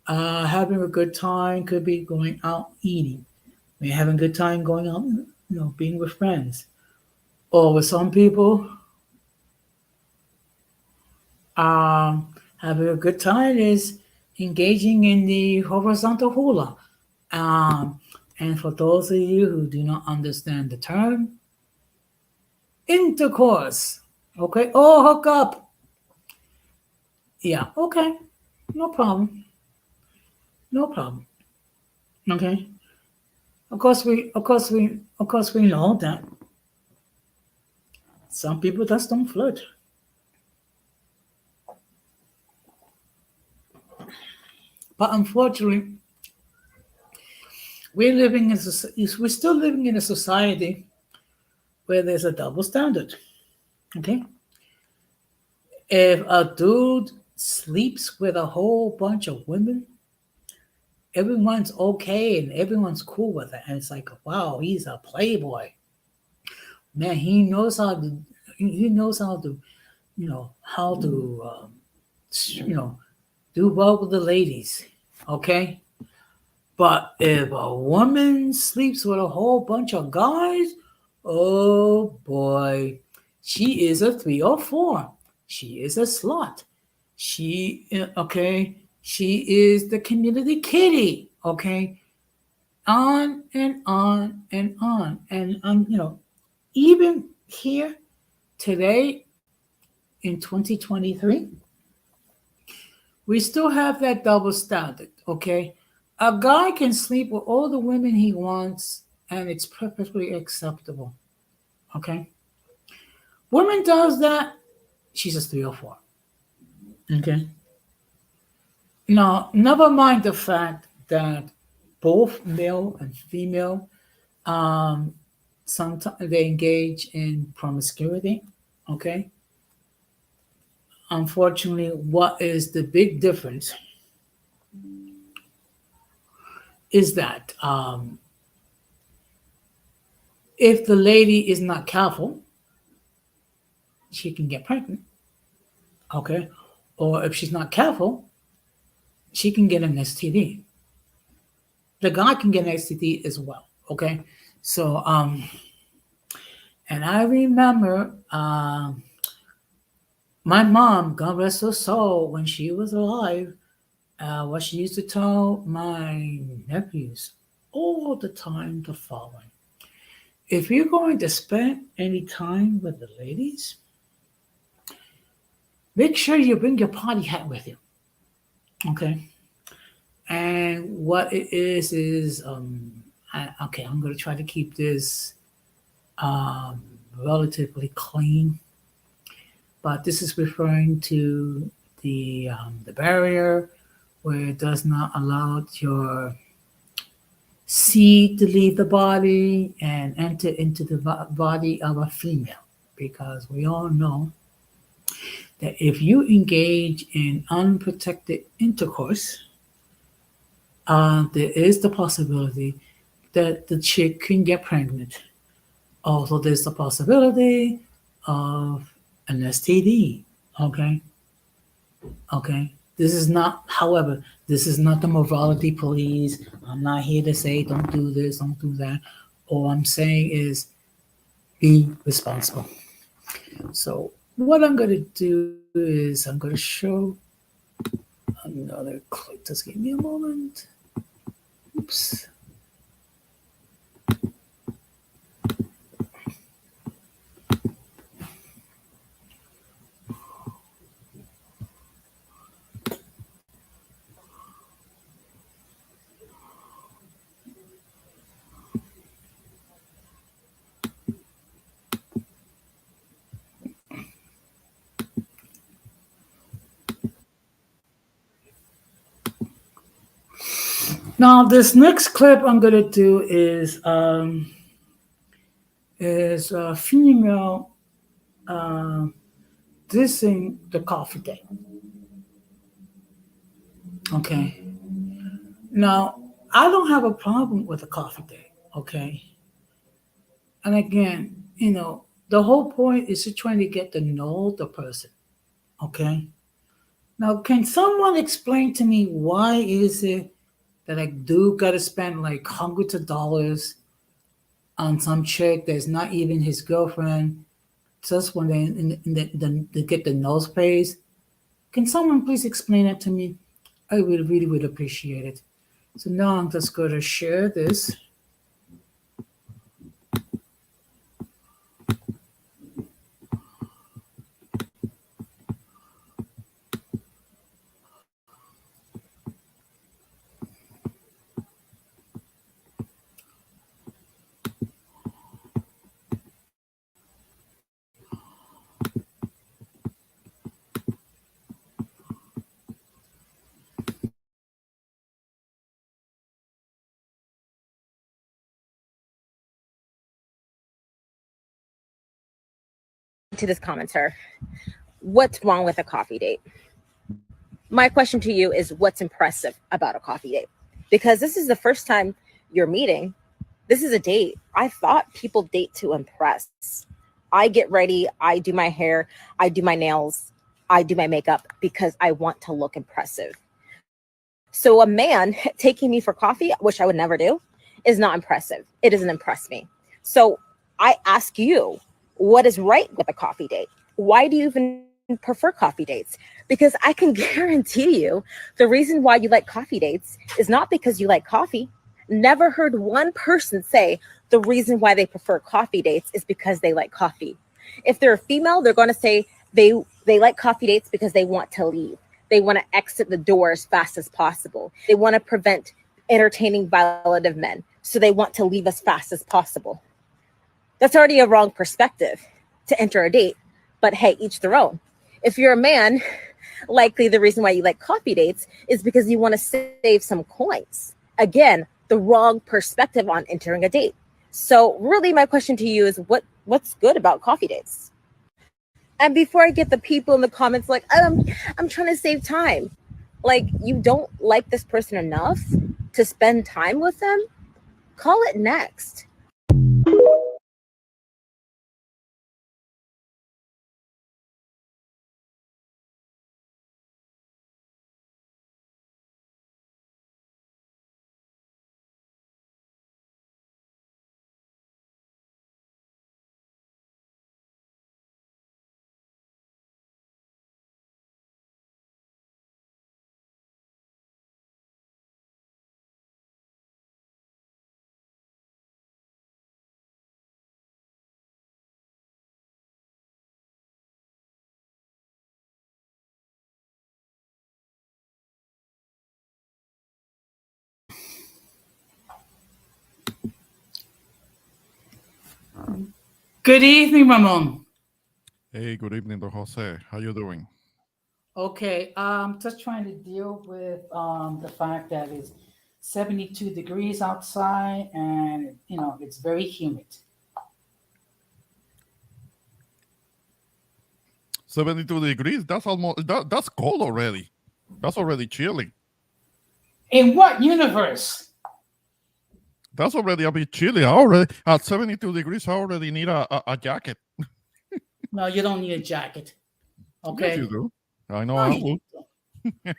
Having a good time could be going out eating. Maybe having a good time going out, being with friends. Or with some people, having a good time is engaging in the horizontal hula. Um, and for those of you who do not understand the term, intercourse. Okay. Oh, hook up. Yeah. Okay. No problem. No problem. Okay. Of course we know that some people just don't flirt. But unfortunately, we're still living in a society where there's a double standard. Okay. If a dude sleeps with a whole bunch of women, everyone's okay and everyone's cool with it. And it's like, wow, he's a playboy. Man, he knows how to, you know, do well with the ladies. Okay. But if a woman sleeps with a whole bunch of guys, oh boy, she is a 304. She is a slut. She is the community kitty. Okay, on and on and on and even here today in 2023, we still have that double standard. Okay, a guy can sleep with all the women he wants, and it's perfectly acceptable. Okay, woman does that, she's a 304. Okay. Now, never mind the fact that both male and female, sometimes they engage in promiscuity. Okay. Unfortunately, what is the big difference is that if the lady is not careful, she can get pregnant. Okay. Or if she's not careful, she can get an STD. The guy can get an STD as well. Okay. So, and I remember my mom, God rest her soul, when she was alive, what she used to tell my nephews all the time the following: if you're going to spend any time with the ladies, make sure you bring your party hat with you. Okay. And what it is I'm going to try to keep this relatively clean, but this is referring to the barrier where it does not allow your seed to leave the body and enter into the body of a female, because we all know that if you engage in unprotected intercourse, there is the possibility that the chick can get pregnant. Also, there's the possibility of an STD. Okay. Okay. This is not the morality police. I'm not here to say don't do this, don't do that. All I'm saying is be responsible. So what I'm going to do is I'm going to show another clip. Just give me a moment. Oops. Now, this next clip I'm going to do is a female dissing the coffee date. Okay. Now, I don't have a problem with a coffee date. Okay. And again, the whole point is to trying to get to know the person. Okay. Now, can someone explain to me why is it that a dude got to spend like hundreds of dollars on some chick that's not even his girlfriend just when they get the nose praise? Can someone please explain that to me? I would really would appreciate it. So now I'm just going to share this. To this commenter, what's wrong with a coffee date? My question to you is, what's impressive about a coffee date? Because this is the first time you're meeting. This is a date. I thought people date to impress. I get ready, I do my hair, I do my nails, I do my makeup because I want to look impressive. So a man taking me for coffee, which I would never do, is not impressive. It doesn't impress me. So I ask you, what is right with a coffee date? Why do you even prefer coffee dates? Because I can guarantee you the reason why you like coffee dates is not because you like coffee. Never heard one person say the reason why they prefer coffee dates is because they like coffee. If they're a female, they're going to say they like coffee dates because they want to leave. They want to exit the door as fast as possible. They want to prevent entertaining violative men. So they want to leave as fast as possible. That's already a wrong perspective to enter a date, but hey, each their own. If you're a man, likely the reason why you like coffee dates is because you want to save some coins. Again, the wrong perspective on entering a date. So really my question to you is what's good about coffee dates? And before I get the people in the comments like, I'm trying to save time. Like, you don't like this person enough to spend time with them? Call it next. Good evening, Ramon. Hey, good evening, Don Jose. How you doing? Okay, just trying to deal with the fact that it's 72 degrees outside and it's very humid. 72 degrees. That's almost that's cold already. That's already chilly. In what universe? That's already a bit chilly. I already at 72 degrees. I already need a jacket. No, you don't need a jacket. Okay. Yes, you do. I know. No, I you would. don't.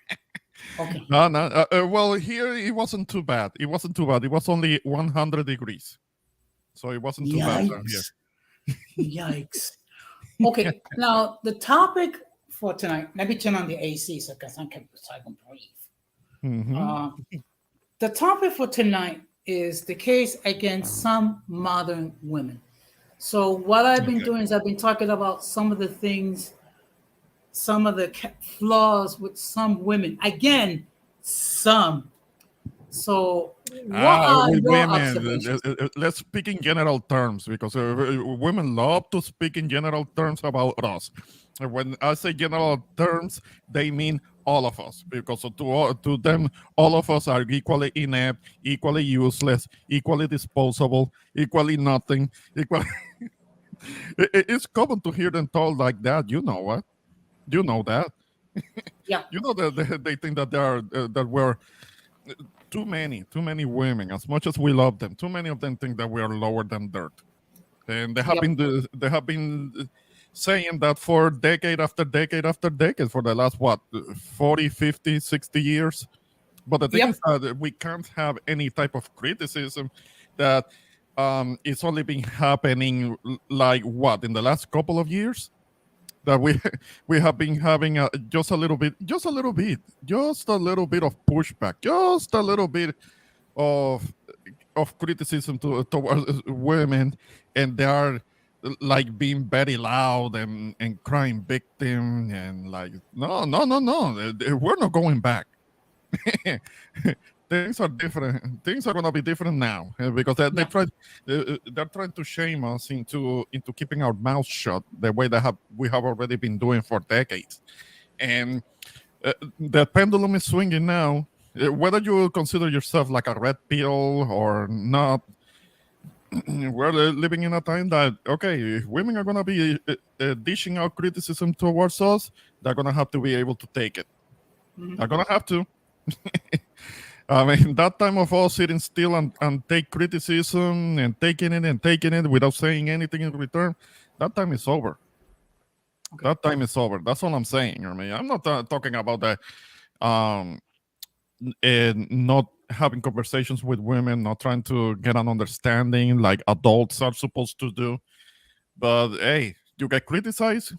Okay. No. Well, here it wasn't too bad. It wasn't too bad. It was only 100 degrees, so it wasn't too bad down here. Yikes. Okay. Now the topic for tonight. Let me turn on the AC so I can breathe. Mhm. The topic for tonight is the case against some modern women. So what I've been doing is I've been talking about some of the things, some of the flaws with some women. Again, some. So what are With your women, observations? let's speak in general terms because women love to speak in general terms about us. And when I say general terms, they mean all of us, because to them, all of us are equally inept, equally useless, equally disposable, equally nothing. It's common to hear them told like that. You know what? You know that. Yeah. You know that they think that they are that we're too many women. As much as we love them, too many of them think that we are lower than dirt, and they have been saying that for decade after decade after decade for the last 40, 50, 60 years. But the thing is that we can't have any type of criticism that it's only been happening like what in the last couple of years that we have been having just a little bit of pushback, just a little bit of criticism towards women, and they are like being very loud and crying victim and like no, we're not going back. Things are different. Things are gonna be different now because they're trying to shame us into keeping our mouths shut the way we have already been doing for decades, and the pendulum is swinging now. Whether you consider yourself like a red pill or not, we're living in a time that if women are gonna be dishing out criticism towards us, they're gonna have to be able to take it. They're gonna have to. I mean, that time of us sitting still and take criticism and taking it without saying anything in return, that time is over. Okay. That time is over. That's all I'm saying. I mean, I'm not talking about that. Not having conversations with women, not trying to get an understanding like adults are supposed to do. But hey, you get criticized,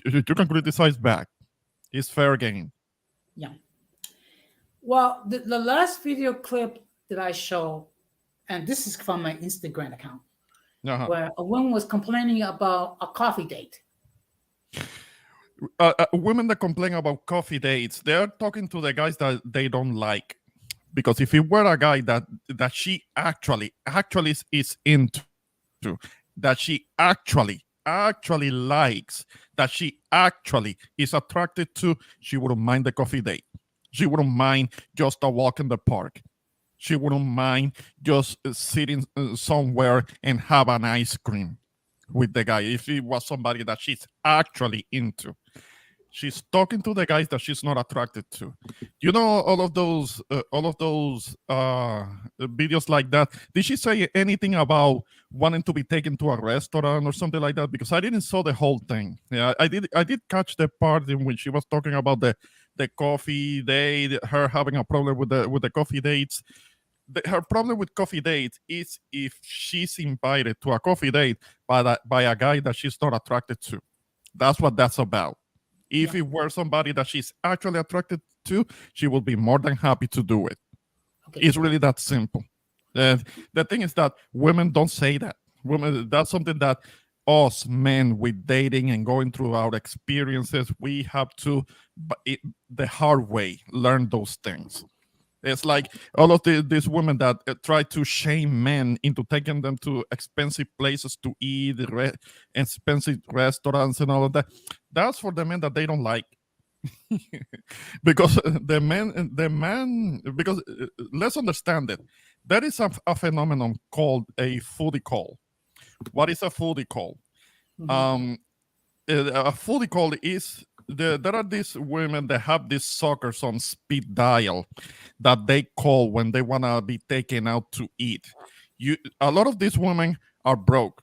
you can criticize back. It's fair game. Yeah. Well, the last video clip that I show, and this is from my Instagram account, where a woman was complaining about a coffee date. Women that complain about coffee dates, they're talking to the guys that they don't like. Because if it were a guy that she actually is into, that she actually likes, that she actually is attracted to, she wouldn't mind the coffee date. She wouldn't mind just a walk in the park. She wouldn't mind just sitting somewhere and have an ice cream with the guy if it was somebody that she's actually into. She's talking to the guys that she's not attracted to. You know, all of those videos like that. Did she say anything about wanting to be taken to a restaurant or something like that? Because I didn't saw the whole thing. Yeah, I did catch the part in which she was talking about the coffee date, her having a problem with the coffee dates. Her problem with coffee dates is if she's invited to a coffee date by a guy that she's not attracted to. That's what that's about. If it were somebody that she's actually attracted to, she would be more than happy to do it. Okay. It's really that simple. The thing is that women don't say that. Women, that's something that us men with dating and going through our experiences, we have to, the hard way, learn those things. It's like all of these women that try to shame men into taking them to expensive places to eat, expensive restaurants and all of that. That's for the men that they don't like. Because because let's understand it. There is a phenomenon called a foodie call. What is a foodie call? Mm-hmm. A foodie call is there are these women that have these suckers on speed dial that they call when they want to be taken out to eat. A lot of these women are broke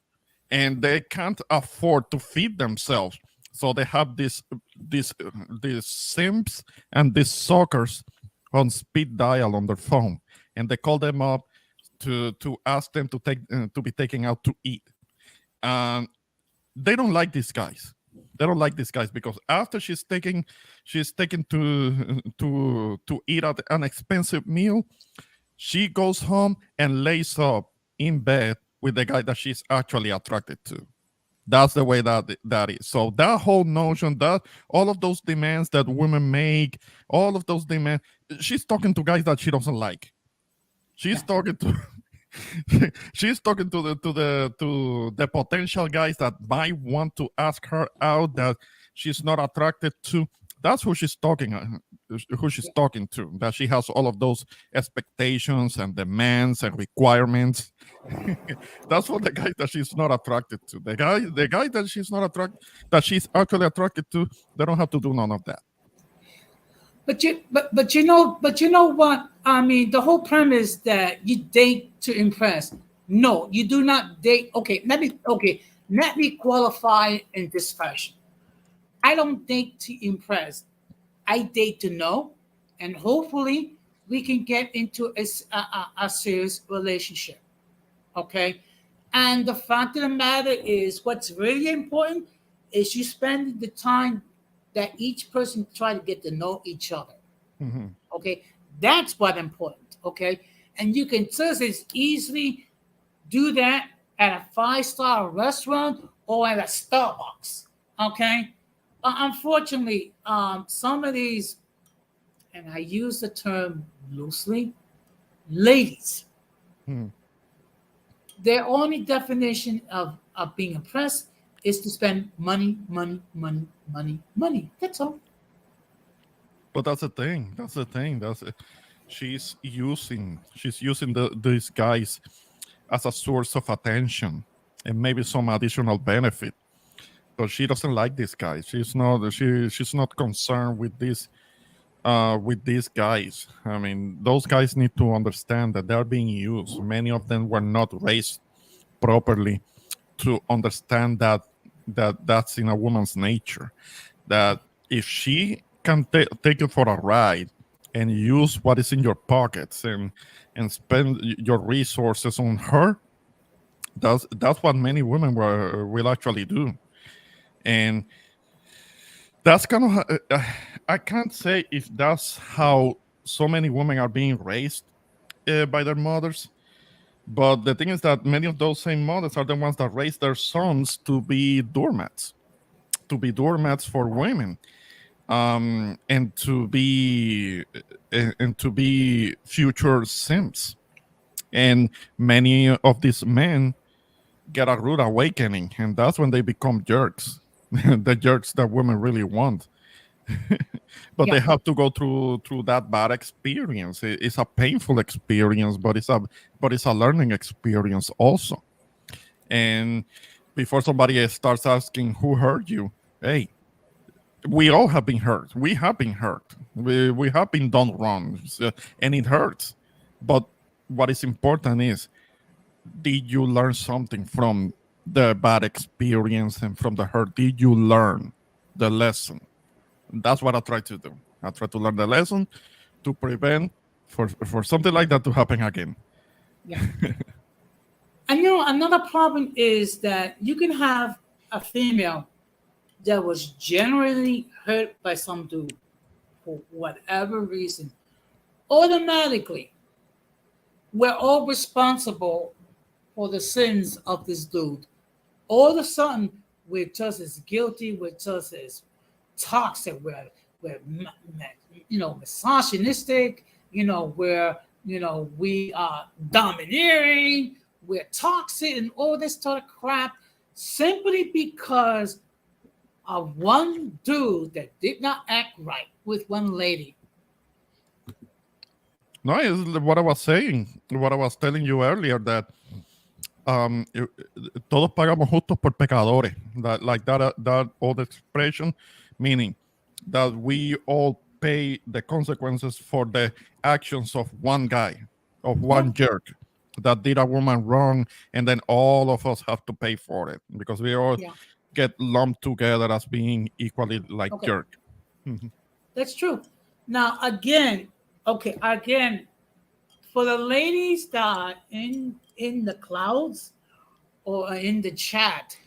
and they can't afford to feed themselves. So they have these simps and these suckers on speed dial on their phone, and they call them up to ask them to be taken out to eat. They don't like these guys. They don't like these guys because after she's taken to eat at an expensive meal, she goes home and lays up in bed with the guy that she's actually attracted to. That's the way that is. So that whole notion that all of those demands that women make, all of those demands, she's talking to guys that she doesn't like. She's talking to she's talking to the potential guys that might want to ask her out that she's not attracted to. That's who she's talking to. That she has all of those expectations and demands and requirements. That's what the guy that she's not attracted to. The guy that she's not attracted, that she's actually attracted to, they don't have to do none of that. But you know what? I mean, the whole premise that you date to impress. No, you do not date. Let me qualify in this fashion. I don't date to impress. I date to know, and hopefully we can get into a serious relationship. Okay. And the fact of the matter is, what's really important is you spend the time that each person try to get to know each other. Mhm. Okay. That's what important. Okay. And you can just as easily do that at a five-star restaurant or at a Starbucks. Okay. Unfortunately, some of these, and I use the term loosely, ladies, Hmm. their only definition of being impressed is to spend money, money, money, money, money. That's all. But that's the thing. That's the thing. She's using these guys as a source of attention and maybe some additional benefit. But she doesn't like this guy. She's not concerned with these guys. I mean, those guys need to understand that they're being used. Many of them were not raised properly to understand that's in a woman's nature. That if she can take you for a ride and use what is in your pockets and spend your resources on her, that's what many women will actually do. And that's kind of I can't say if that's how so many women are being raised by their mothers, but the thing is that many of those same mothers are the ones that raise their sons to be doormats for women, and to be future simps. And many of these men get a rude awakening, and that's when they become jerks, the jerks that women really want. But they Yeah. have to go through that bad experience. It's a painful experience, but it's a learning experience also. And before somebody starts asking who hurt you, hey, we all have been hurt. We have been hurt. We have been done wrong, and it hurts. But what is important is, did you learn something from the bad experience and from the hurt? Did you learn the lesson? That's what I try to do. I try to learn the lesson to prevent for something like that to happen again. Yeah. And another problem is that you can have a female that was generally hurt by some dude for whatever reason. Automatically, we're all responsible for the sins of this dude. All of a sudden, we're just as guilty, we're just as toxic, we're misogynistic, we are domineering, we're toxic, and all this sort of crap simply because of one dude that did not act right with one lady. No, it's what I was saying, what I was telling you earlier, that todos pagamos justos por pecadores. That old expression, meaning that we all pay the consequences for the actions of one guy, of one jerk that did a woman wrong, and then all of us have to pay for it because we all Yeah. get lumped together as being equally like Okay. jerk. That's true. Now, again, for the ladies that are in the clouds or in the chat,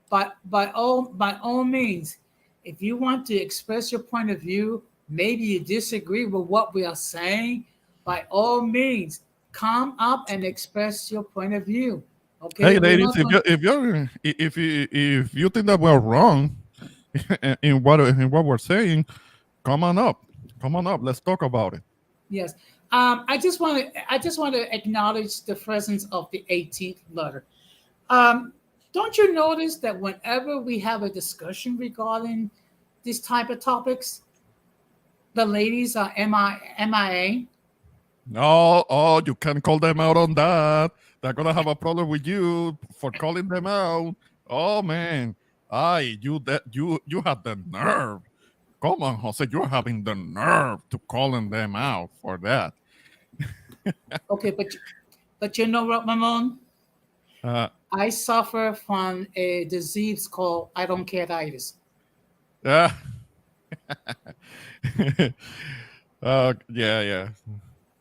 but by all means, if you want to express your point of view, maybe you disagree with what we are saying, by all means, come up and express your point of view. Okay. Hey, We're ladies, not gonna- if you think that we're wrong in what we're saying, come on up. Come on up. Let's talk about it. Yes. I just want to acknowledge the presence of the 18th letter. Don't you notice that whenever we have a discussion regarding these type of topics, the ladies are MIA? No, oh, you can't call them out on that. They're gonna have a problem with you for calling them out. Oh man, you had the nerve. Come on, Jose, you're having the nerve to calling them out for that. Okay, but you know what, Ramon? Uh, I suffer from a disease called I don't care-itis. yeah. Yeah,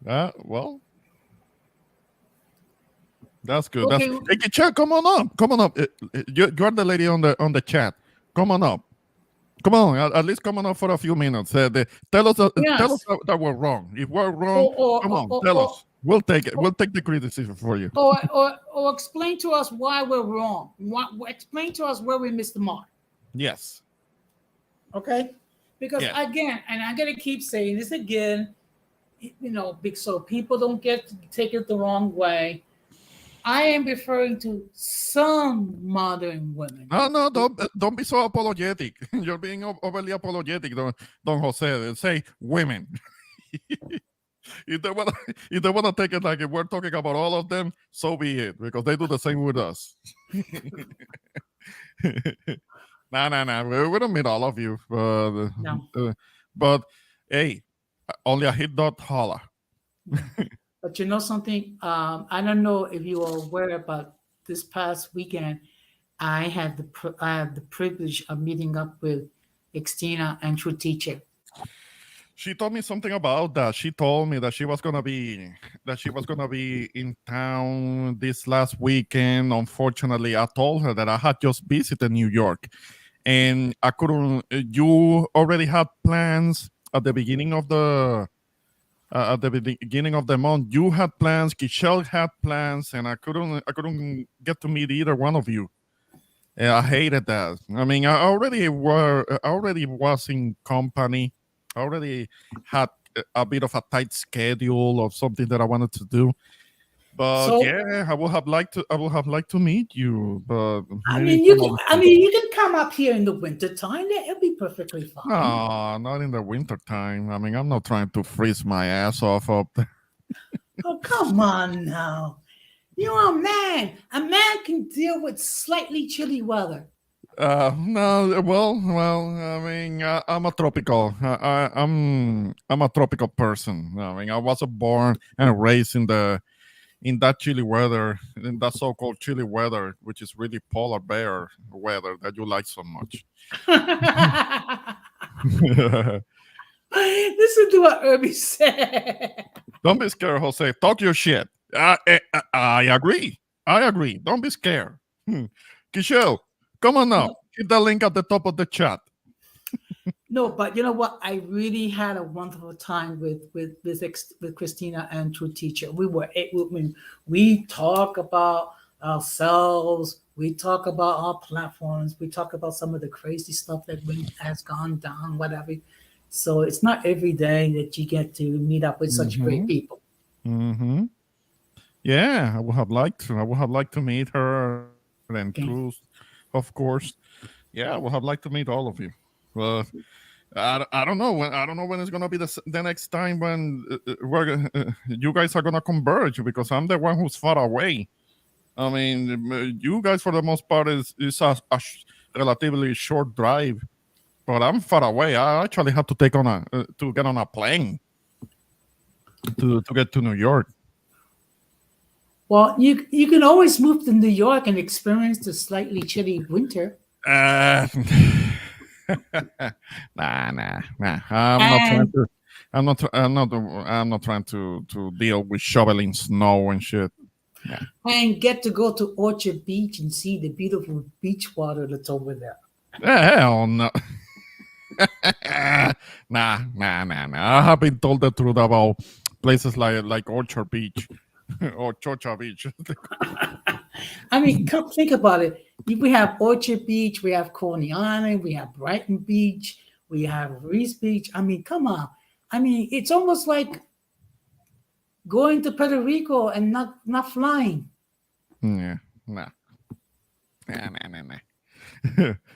yeah. Well, that's good. That's Okay, hey, chat. Come on up. Come on up. You're the lady on the chat. Come on up. Come on. At least come on up for a few minutes. Tell us yes. that we're wrong. If we're wrong, Or, come or, on. or, Tell or, us. We'll take it. We'll take the criticism for you. or explain to us why we're wrong. Explain to us where we missed the mark. Yes. Okay, because Yes. again, and I'm gonna keep saying this again, so people don't get to take it the wrong way. I am referring to some modern women. No, don't be so apologetic. You're being overly apologetic, Don Jose. Say women. If they wanna take it like if we're talking about all of them, so be it, because they do the same with us. Nah. We don't meet all of you, but hey, only a hit dot holla. But you know something? I don't know if you are aware, but this past weekend, I had the privilege of meeting up with Xtina and True Teacher. She told me something about that. She told me that she was gonna be in town this last weekend. Unfortunately, I told her that I had just visited New York, and I couldn't. You already had plans at the beginning of the month. You had plans. Kishel had plans, and I couldn't get to meet either one of you. I hated that. I mean, I already was in company. I already had a bit of a tight schedule of something that I wanted to do. But So yeah, I would have liked to meet you. But I maybe mean, you can come up here in the wintertime. It'll be perfectly fine. no, not in the winter time. I mean, I'm not trying to freeze my ass off up there. Oh, come on now. You're a man. A man can deal with slightly chilly weather. No, well. I mean, I'm a tropical. I'm a tropical person. I mean, I was born and raised in that chilly weather, in that so-called chilly weather, which is really polar bear weather that you like so much. Listen to what Irby said. Don't be scared, Jose. Talk your shit. I agree. Don't be scared. Kishel, come on now. Hit the link at the top of the chat. No, but you know what? I really had a wonderful time with Christina and True Teacher. We talk about ourselves. We talk about our platforms. We talk about some of the crazy stuff that has gone down, whatever. So it's not every day that you get to meet up with such great people. Mm-hmm. Yeah, I would have liked to meet her and Cruz, of course. Yeah, I would have liked to meet all of you. But I don't know when it's gonna be the next time when you guys are gonna converge, because I'm the one who's far away. I mean, you guys for the most part is a relatively short drive, but I'm far away. I actually have to get on a plane to get to New York. Well, you can always move to New York and experience the slightly chilly winter. Nah. I'm not trying to deal with shoveling snow and shit. Yeah. And get to go to Orchard Beach and see the beautiful beach water that's over there. Hell no. Nah. I have been told the truth about places like Orchard Beach or Chocha Beach. I mean, come think about it. We have Orchard Beach, we have Coney Island, we have Brighton Beach, we have Reese Beach. I mean, come on. I mean, it's almost like going to Puerto Rico and not flying. Yeah, nah.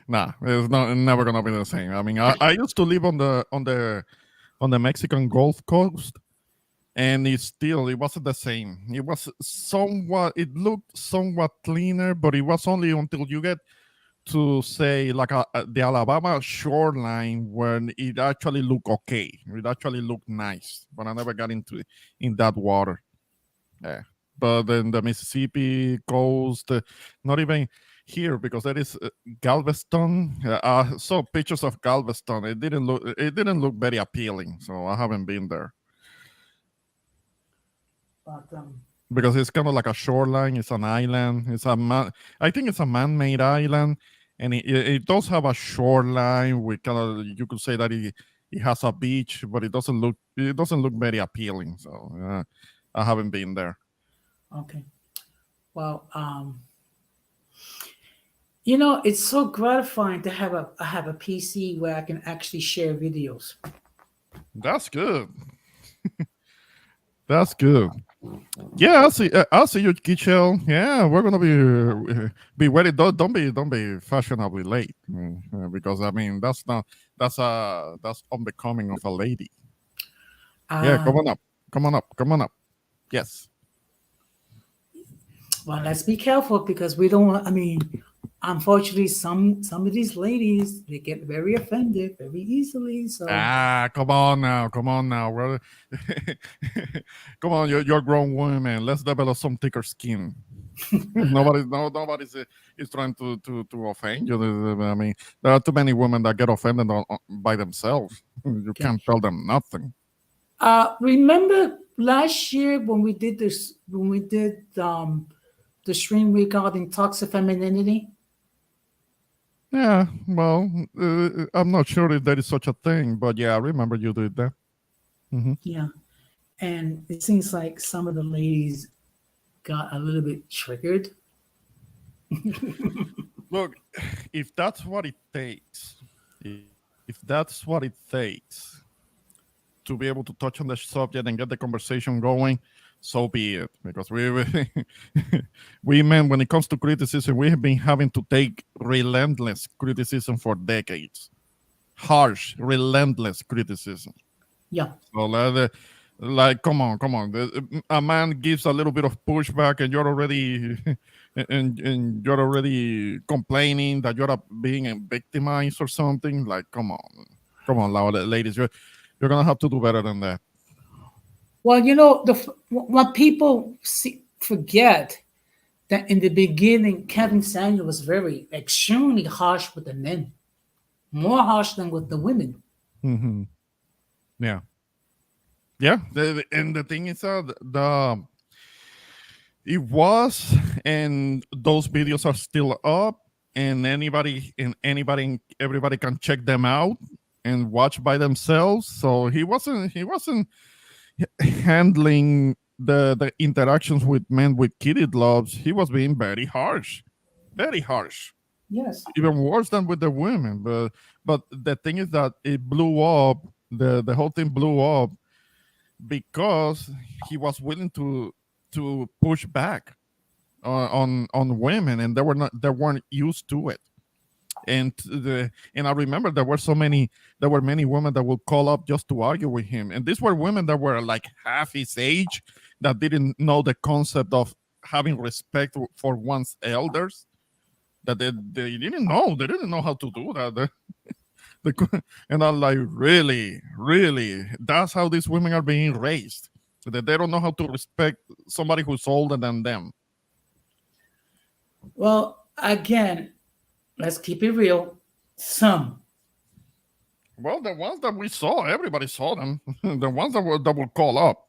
Nah, it's never gonna be the same. I mean, I used to live on the Mexican Gulf Coast, and it wasn't the same. It looked somewhat cleaner, but it was only until you get to say like the Alabama shoreline when it actually looked okay. It actually looked nice, but I never got in that water. Yeah. But then the Mississippi coast, not even here because there is Galveston. I saw pictures of Galveston. It didn't look very appealing, so I haven't been there But because it's kind of like a shoreline. It's an island. I think it's a man-made island, and it does have a shoreline. We kind of you could say that it has a beach, but it doesn't look very appealing. So I haven't been there. okay. Well, it's so gratifying to have a PC where I can actually share videos. That's good. That's good. Yeah, I'll see you, Kichel. Yeah, we're gonna be ready. Don't be fashionably late because I mean that's unbecoming of a lady. Yeah, come on up. Yes. Well, let's be careful because we don't want. I mean, unfortunately, some of these ladies they get very offended very easily. So Come on now. We're come on, you're a grown woman. Let's develop some thicker skin. Nobody's is trying to offend you. I mean, there are too many women that get offended by themselves. You can't tell them nothing. remember last year when we did this when we did the stream regarding toxic femininity? Yeah, well, I'm not sure if there is such a thing, but yeah, I remember you did that. Yeah. And it seems like some of the ladies got a little bit triggered. Look, if that's what it takes, if that's what it takes to be able to touch on the subject and get the conversation going, so be it. Because we men, when it comes to criticism, we have been having to take relentless criticism for decades. Harsh, relentless criticism. Yeah. So like, come on. A man gives a little bit of pushback, and you're already and you're already complaining that you're being victimized or something. Like, come on, ladies, you're gonna have to do better than that. Well, what people forget that in the beginning, Kevin Samuel was extremely harsh with the men, more harsh than with the women. Mm-hmm. Yeah. And the thing is, it was, and those videos are still up, and everybody can check them out and watch by themselves. So he wasn't handling the interactions with men with kidded loves. He was being very harsh. Yes. Even worse than with the women. But the thing is that it blew up. The whole thing blew up because he was willing to push back on women, and they weren't used to it. And I remember there were many women that would call up just to argue with him, and these were women that were like half his age that didn't know the concept of having respect for one's elders, that they didn't know how to do that. And I'm like, really, that's how these women are being raised, that they don't know how to respect somebody who's older than them. Well, again, let's keep it real. Well, the ones that we saw, everybody saw them. The ones that will call up,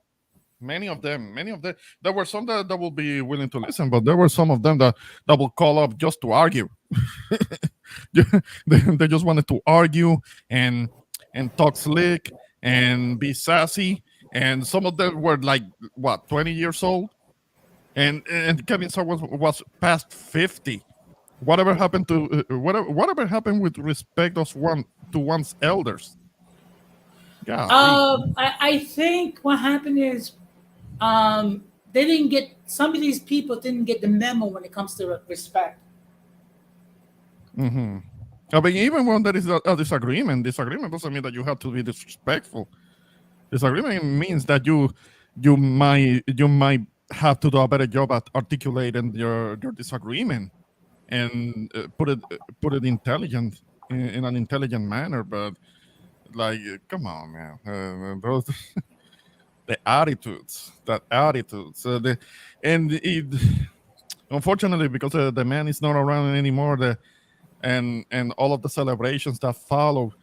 many of them. There were some that will be willing to listen, but there were some of them that will call up just to argue. They just wanted to argue and talk slick and be sassy. And some of them were like 20 years old, and Kevin Saw was past 50. Whatever happened with respect to one's elders? Yeah. I think what happened is they didn't get, some of these people didn't get the memo when it comes to respect. Mm-hmm. I mean, even when there is a disagreement doesn't mean that you have to be disrespectful. Disagreement means that you might have to do a better job at articulating your disagreement. and put it intelligent in an intelligent manner. But like, come on, man, those the attitudes, that attitudes, and it unfortunately because the man is not around anymore. And all of the celebrations that follow,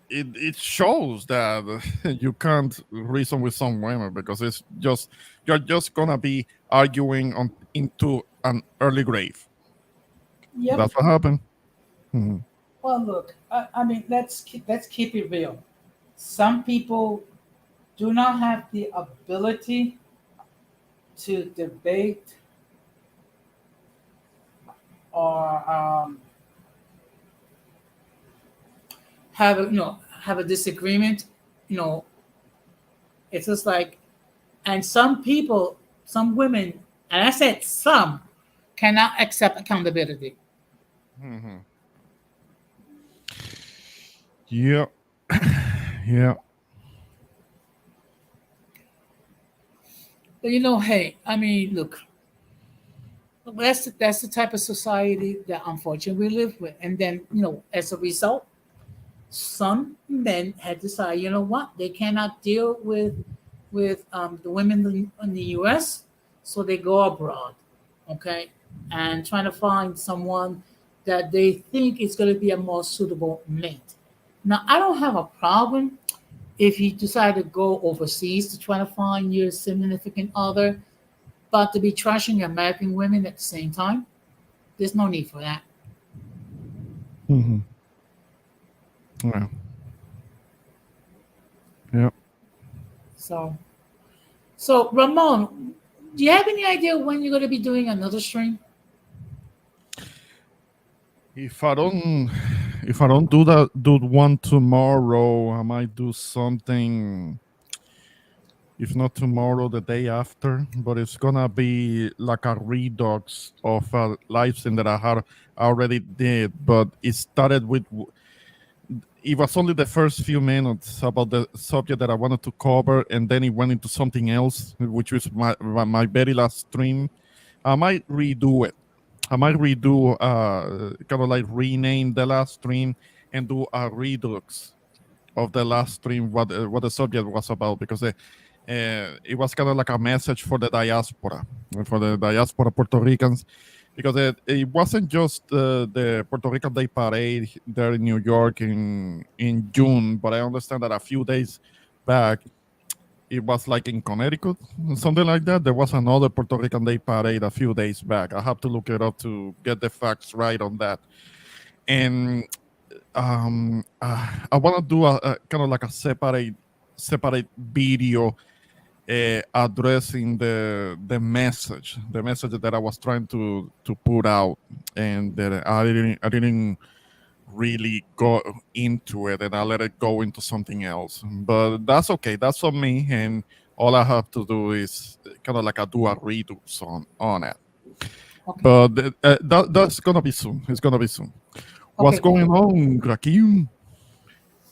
it shows that you can't reason with some women because you're just gonna be arguing on into an early grave. Yep. That's what happened. Mhm. Well, look, I mean, let's keep it real. Some people do not have the ability to debate or have a disagreement. You know, it's just like, and some people, some women, and I said some, cannot accept accountability. Mhm. Yeah, yeah. But hey, I mean, look, that's the type of society that unfortunately we live with, and then as a result, some men had decided, what, they cannot deal with the women in the U.S., so they go abroad, okay, and trying to find someone that they think is going to be a more suitable mate. Now, I don't have a problem if you decide to go overseas to try to find your significant other, but to be trashing American women at the same time, there's no need for that. Hmm. Yeah. Yeah. So Ramon, do you have any idea when you're going to be doing another stream? If I don't do one tomorrow, I might do something. If not tomorrow, the day after. But it's gonna be like a redux of a live stream that I had already did. But it started with. It was only the first few minutes about the subject that I wanted to cover, and then it went into something else, which was my very last stream. I might redo it. I might redo, kind of like rename the last stream and do a redux of the last stream, what the subject was about, because it was kind of like a message for the diaspora Puerto Ricans, because it wasn't just the Puerto Rican Day Parade there in New York in June, but I understand that a few days back, it was like in Connecticut, something like that. There was another Puerto Rican Day Parade a few days back. I have to look it up to get the facts right on that. And I want to do a kind of like a separate video addressing the message that I was trying to put out, and that I didn't really go into it, and I let it go into something else. But that's okay. That's on me, and all I have to do is kind of like do a redo on it. Okay. But that's gonna be soon. It's gonna be soon. What's going on, Rakim?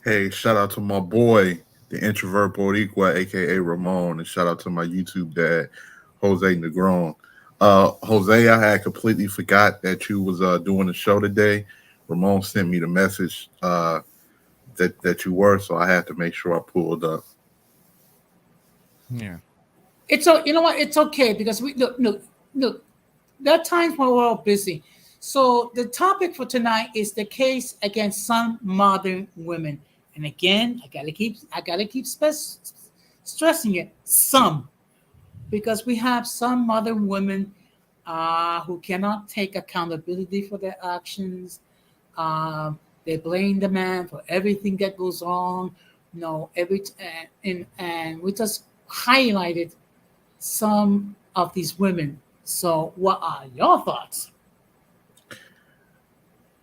Hey, shout out to my boy, the introvert Boricua, aka Ramon, and shout out to my YouTube dad, Jose Negron. Jose, I had completely forgot that you was doing the show today. Ramon sent me the message that you were, so I had to make sure I pulled up. Yeah. You know what? It's okay, because we look. There are times when we're all busy. So the topic for tonight is the case against some modern women. And again, I gotta keep stressing it. Some, because we have some modern women who cannot take accountability for their actions. They blame the man for everything that goes on. And we just highlighted some of these women. So, what are your thoughts?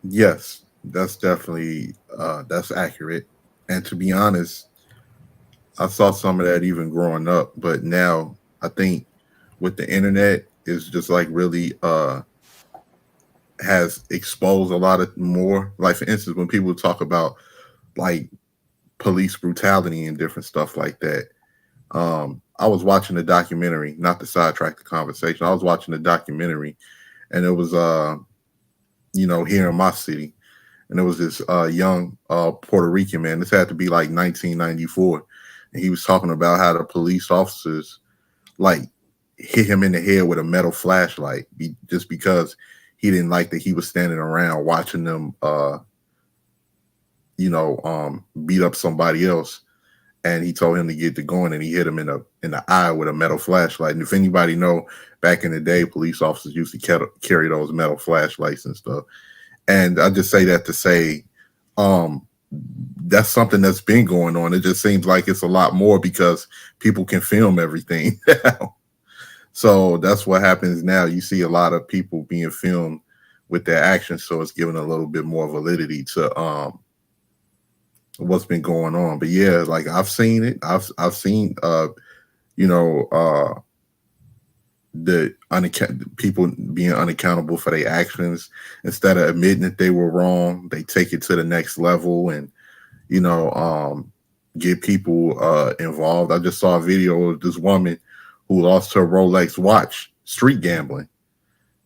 Yes, that's definitely that's accurate. And to be honest, I saw some of that even growing up, but now I think with the internet is just like really has exposed a lot of more. Like, for instance, when people talk about like police brutality and different stuff like that. I was watching the documentary, not to sidetrack the conversation. I was watching the documentary, and it was here in my city, and it was this young Puerto Rican man. This had to be like 1994, and he was talking about how the police officers like hit him in the head with a metal flashlight just because he didn't like that he was standing around watching them beat up somebody else, and he told him to get to going, and he hit him in the eye with a metal flashlight. And if anybody know, back in the day, police officers used to carry those metal flashlights and stuff. And I just say that to say that's something that's been going on. It just seems like it's a lot more because people can film everything now. So that's what happens now. You see a lot of people being filmed with their actions, so it's giving a little bit more validity to what's been going on. But yeah, like I've seen it. I've seen the people being unaccountable for their actions. Instead of admitting that they were wrong, they take it to the next level and get people involved. I just saw a video of this woman who lost her Rolex watch street gambling,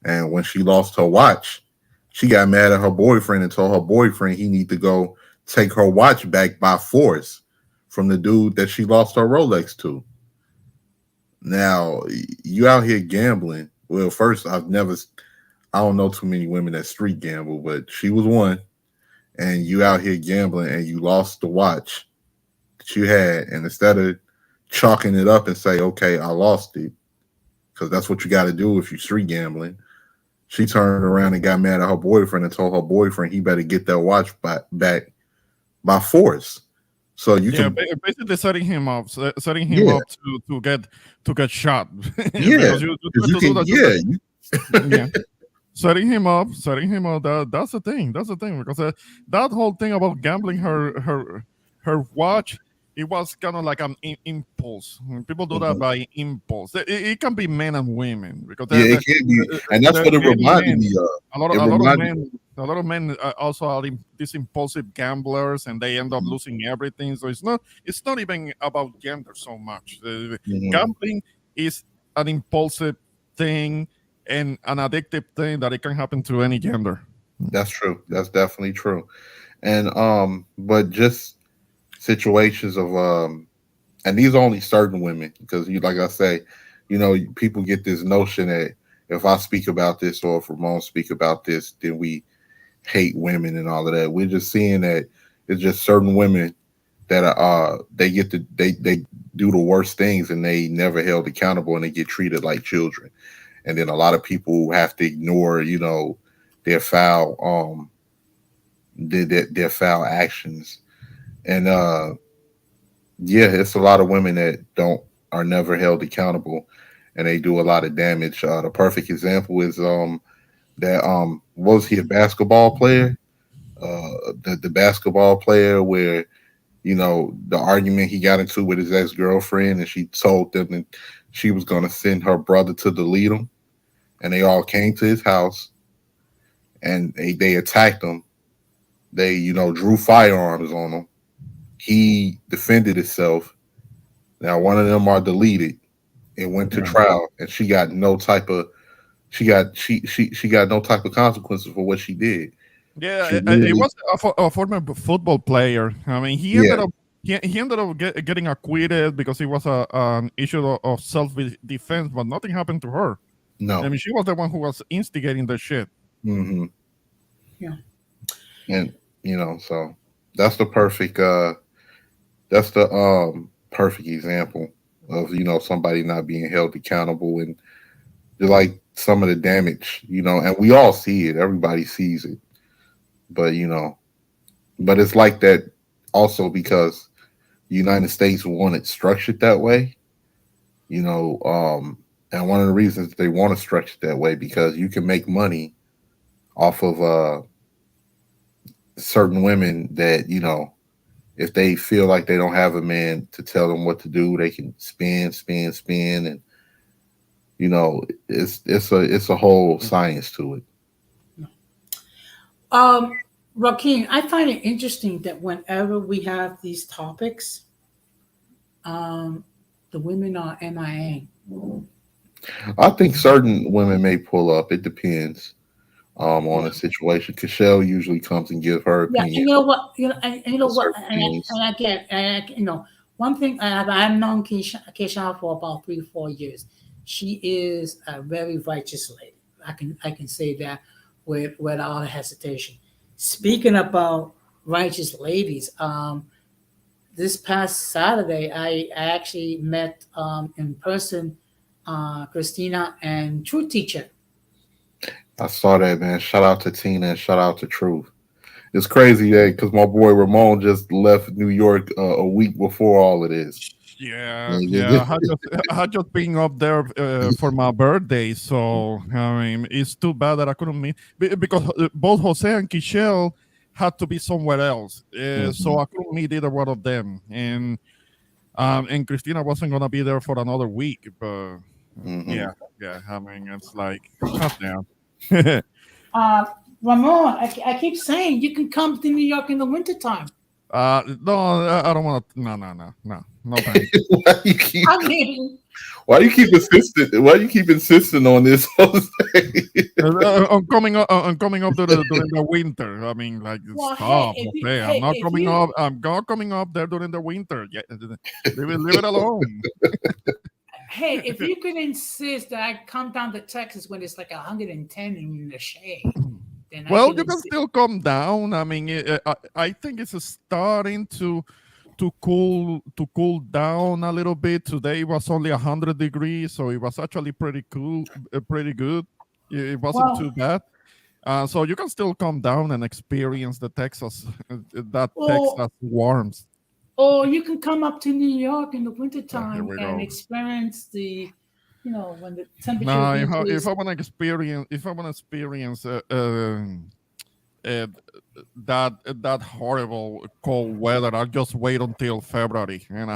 and when she lost her watch, she got mad at her boyfriend and told her boyfriend he need to go take her watch back by force from the dude that she lost her Rolex to. Now, you out here gambling. Well, first, I don't know too many women that street gamble, but she was one. And you out here gambling and you lost the watch that you had. And instead of chalking it up and say, okay, I lost it, because that's what you got to do if you're street gambling, she turned around and got mad at her boyfriend and told her boyfriend he better get that watch back by force. So you can basically setting him up to get shot. Yeah, Setting him up. That's the thing. Because that whole thing about gambling her watch, it was kind of like an impulse. People do that by impulse. It can be men and women because it can be, and that's what it reminded me of. A lot of men also are these impulsive gamblers, and they end up losing everything. So it's not even about gender so much. Gambling is an impulsive thing and an addictive thing that it can happen to any gender. That's true. That's definitely true. And but just situations of and these are only certain women, because like I say, people get this notion that if I speak about this or if Ramon speak about this, then we hate women and all of that. We're just seeing that it's just certain women that they do the worst things and they never held accountable and they get treated like children. And then a lot of people have to ignore, their foul their foul actions. And it's a lot of women that are never held accountable and they do a lot of damage. The perfect example is was he a basketball player? The basketball player where, the argument he got into with his ex-girlfriend, and she told them that she was going to send her brother to delete him. And they all came to his house and they attacked him. They, drew firearms on him. He defended himself. Now one of them are deleted. It went to trial, and she got no type of consequences for what she did. Yeah, it was a former football player. I mean, he ended up getting acquitted because it was an issue of self-defense, but nothing happened to her. No, I mean, she was the one who was instigating the shit. Mm-hmm. Yeah, and so that's the perfect perfect example of somebody not being held accountable, and like some of the damage, and we all see it. Everybody sees it, but it's like that also because the United States want it structured that way, and one of the reasons they want to structure it that way because you can make money off of certain women that if they feel like they don't have a man to tell them what to do, they can spin, and it's a whole science to it. Joaquin, I find it interesting that whenever we have these topics, the women are MIA. I think certain women may pull up. It depends on the situation. Cashel usually comes and give her Yeah, and opinion you know what? You know on what? certain things. And again, one thing I've known Keisha for about 3 4 years. She is a very righteous lady. I can say that without hesitation. Speaking about righteous ladies, this past Saturday, I actually met in person Christina and True Teacher. I saw that, man. Shout out to Tina and shout out to Truth. It's crazy that because my boy Ramon just left New York a week before all of this. Yeah, yeah. I had just been up there for my birthday, so I mean, it's too bad that I couldn't meet because both Jose and Kishel had to be somewhere else, so I couldn't meet either one of them, and Christina wasn't gonna be there for another week, but yeah, yeah. I mean, it's like, calm down. Uh, Ramon, I keep saying you can come to New York in the wintertime. No, I don't want to. No, thanks. I mean, Why you keep insisting? Why you keep insisting on this? Jose? I'm coming up. I'm coming up during the winter. I mean, like, well, stop. hey, Okay, I'm not coming up. I'm not coming up there during the winter. Yeah, leave it alone. hey, if you could insist that I come down to Texas when it's like 110 in the shade, then Well, I you can still come down. I mean, I think it's starting to cool down a little bit. Today it was only 100 degrees, so it was actually pretty cool, pretty good. It wasn't too bad. So you can still come down and experience the Texas Texas warmth. Or you can come up to New York in the wintertime we and go. experience when the temperature No, increases. if I want to experience that horrible cold weather, I'll just wait until February, and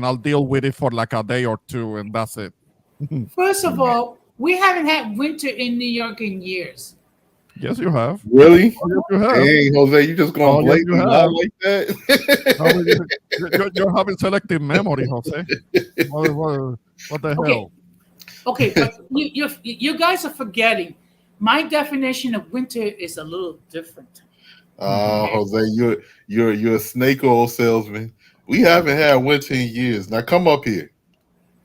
I'll deal with it for like a day or two, and that's it. First of all, we haven't had winter in New York in years. Yes, you have. Really? Oh, yes, you have. Hey, Jose, you just gonna Oh, yes, you blatantly lie like that? You're having selective memory, Jose. What the hell? Okay, but you guys are forgetting. My definition of winter is a little different. Jose, you're a snake oil salesman. We haven't had winter in years. Now come up here.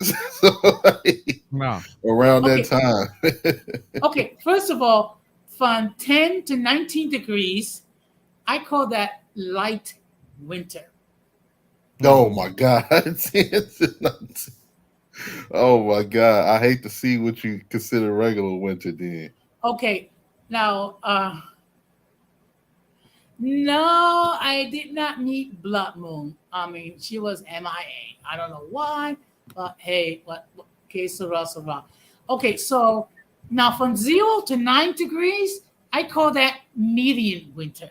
So, No. around that time. Okay, first of all, from 10 to 19 degrees, I call that light winter. Oh my God. Oh my God. I hate to see what you consider regular winter then. Okay, now, no, I did not meet Blood Moon. I mean, she was MIA. I don't know why, but hey, what okay, Sarah. Okay, so now from 0 to 9 degrees, I call that median winter.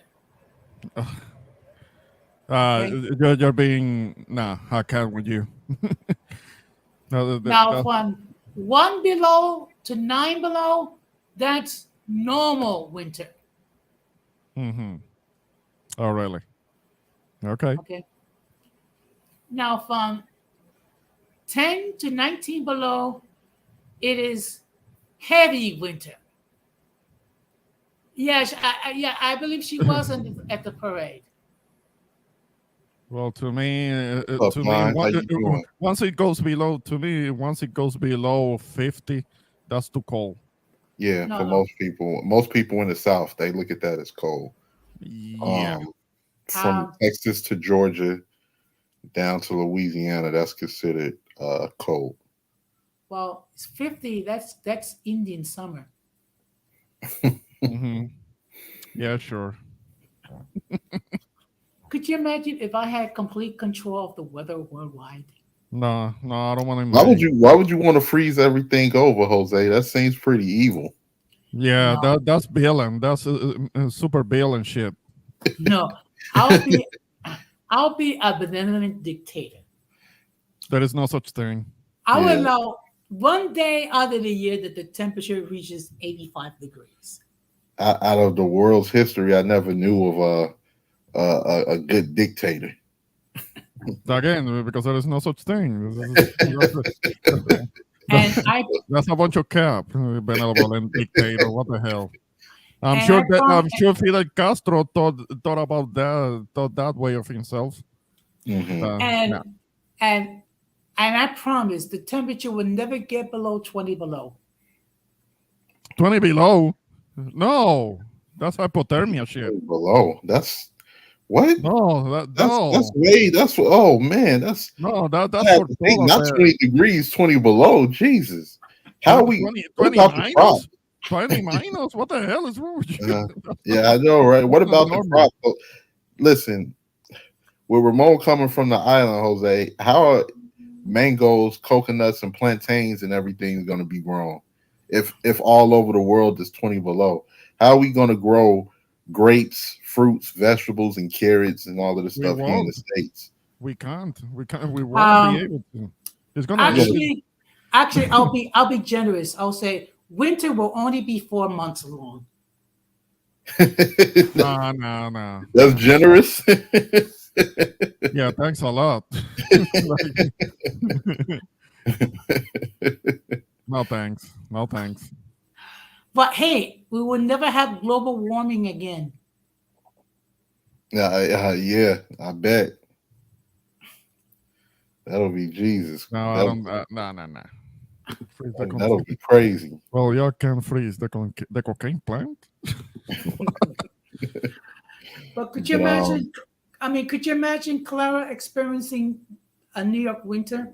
You're being I can't with you. Now from 1 below to 9 below, that's normal winter. Oh, really? Okay. Okay. Now from 10 to 19 below, it is heavy winter. Yes, I believe she was at the parade. Well, to me, How you doing? once it goes below 50, that's too cold. Yeah, No, for no. most people in the South, they look at that as cold. Yeah. From Texas to Georgia down to Louisiana, that's considered cold. Well, it's 50. That's Indian summer. Yeah, sure. Could you imagine if I had complete control of the weather worldwide? No, I don't want to. Why would you want to freeze everything over, Jose? That seems pretty evil. Yeah, No. that's villain. That's super villain shit. No, I'll be a benevolent dictator. There is no such thing. I will allow one day out of the year that the temperature reaches 85 degrees. Out of the world's history, I never knew of a good dictator. Again, because there is no such thing. That's a bunch of cap, benevolent dictator. What the hell? I'm And sure I that prom- Fidel Castro thought about that way of himself. Mhm. Yeah. and I promise the temperature will never get below 20 below. 20 below? No, that's hypothermia shit. Below. That's what? No, That's way. That's oh man. That's that's I have for to think, polar not bear. 20 degrees, 20 below. Jesus. How are we? 20, What 20 about the crop? minus? 20 minus? What the hell is wrong with you? Yeah, I know, right? What That's about the normal. crop? Oh, listen, with Ramon coming from the island, Jose, how are mangoes, coconuts, and plantains and everything going to be grown? If all over the world is 20 below, how are we going to grow grapes, fruits, vegetables, and carrots and all of the We stuff here in the won't. States? We can't. We won't be able to. It's gonna. Actually, I'll be generous. I'll say winter will only be 4 months long. No. That's generous. Yeah, thanks a lot. No thanks. No thanks. But hey, we will never have global warming again. Yeah, I bet. That'll be Jesus. No, I don't. No. Freeze the That'll be crazy. Well, you can freeze the cocaine plant. But could you imagine? I mean, could you imagine Clara experiencing a New York winter?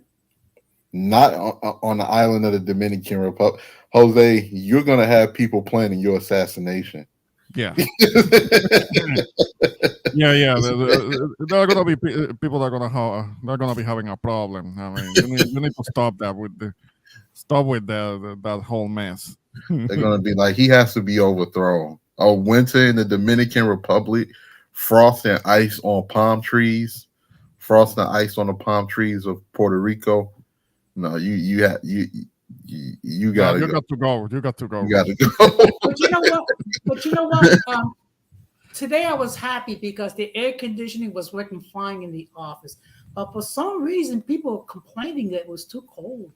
Not on the island of the Dominican Republic. Jose, you're going to have people planning your assassination. Yeah. Yeah. There are gonna be people that are gonna be having a problem. I mean, you need to stop that with that whole mess. They're gonna be like, he has to be overthrown. Oh, winter in the Dominican Republic, frost and ice on palm trees, frost and ice on the palm trees of Puerto Rico. No, you got to go. You got to go. You got to go. But you know what? Today I was happy because the air conditioning was working fine in the office. But for some reason, people were complaining that it was too cold.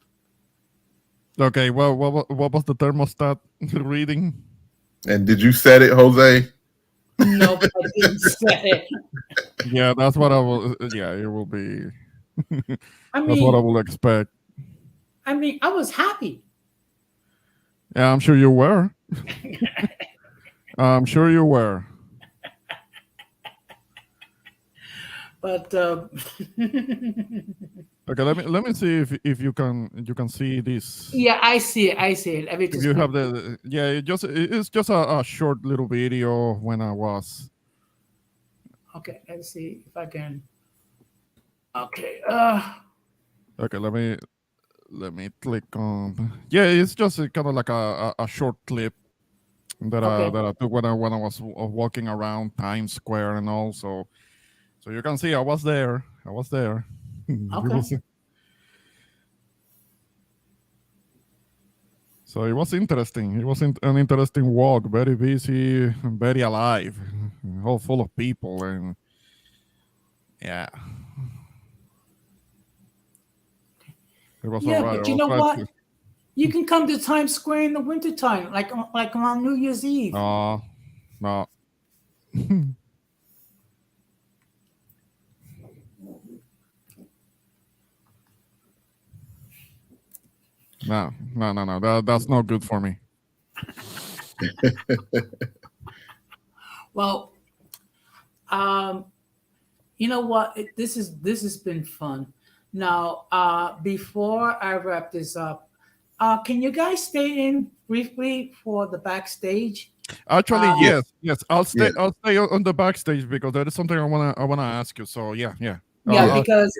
Okay, well, what was the thermostat reading? And did you set it, Jose? No, I didn't set it. Yeah, that's what I will. Yeah, it will be. I That's what I mean, will expect. I was happy. Yeah, I'm sure you were. I'm sure you were. But Okay, let me see if you can see this. yeah, I see it. Let me If just you have it's just a short little video when I was. okay. Let's see if I can. Okay. Okay, let me click on. Yeah, it's just kind of like a short clip that I took when I was walking around Times Square and all. So you can see I was there. Okay. So it was interesting. It was an interesting walk. Very busy, very alive, all full of people, and yeah. It was Yeah, all right. but you know what? You can come to Times Square in the wintertime, like on New Year's Eve. No. No. That's not good for me. Well, you know what? This has been fun. Now, before I wrap this up, can you guys stay in briefly for the backstage? Actually, yes. I'll stay on the backstage because there is something I wanna ask you. So yeah. Yeah, because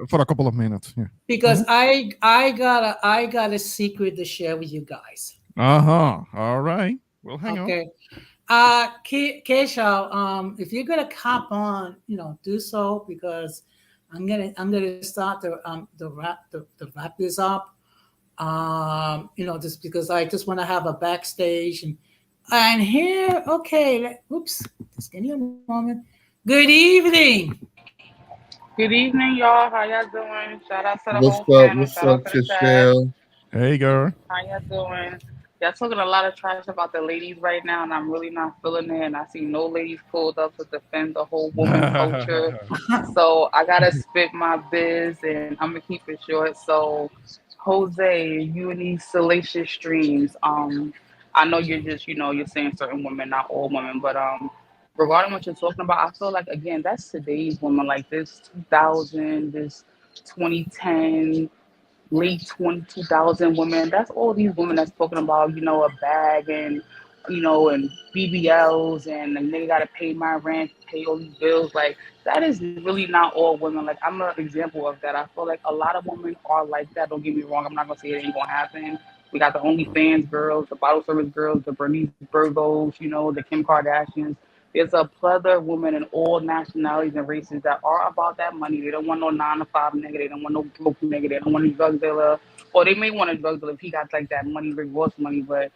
for a couple of minutes. Yeah. Because I got a secret to share with you guys. All right. We'll hang on. Okay. Keshav, if you're gonna cop on, do so because I'm gonna start to wrap this up. Just because I just want to have a backstage and here. Okay. Oops. Just give me a moment. Good evening. Good evening, y'all. How y'all doing? Shout out to the What's whole up? panel. What's Shout up, out to the chat. Tichelle? Hey, girl. How y'all doing? Y'all talking a lot of trash about the ladies right now, and I'm really not feeling it. And I see no ladies pulled up to defend the whole woman culture. So I gotta spit my biz, and I'm gonna keep it short. So, Jose, you and these salacious streams. I know you're just, you're saying certain women, not all women, but regarding what you're talking about, I feel like again that's today's woman, like this 2000, this 2010 late 2000 women. That's all these women that's talking about, a bag and, and BBLs and a nigga gotta pay my rent, pay all these bills. Like, that is really not all women. Like, I'm an example of that. I feel like a lot of women are like that. Don't get me wrong. I'm not gonna say it ain't gonna happen. We got the OnlyFans girls, the bottle service girls, the Bernice Burgos, the Kim Kardashians. There's a plethora of women in all nationalities and races that are about that money. They don't want no 9 to 5 nigga. They don't want no broke nigga. They don't want a drug dealer. Or they may want a drug dealer if he got like that money, Rick Ross money. But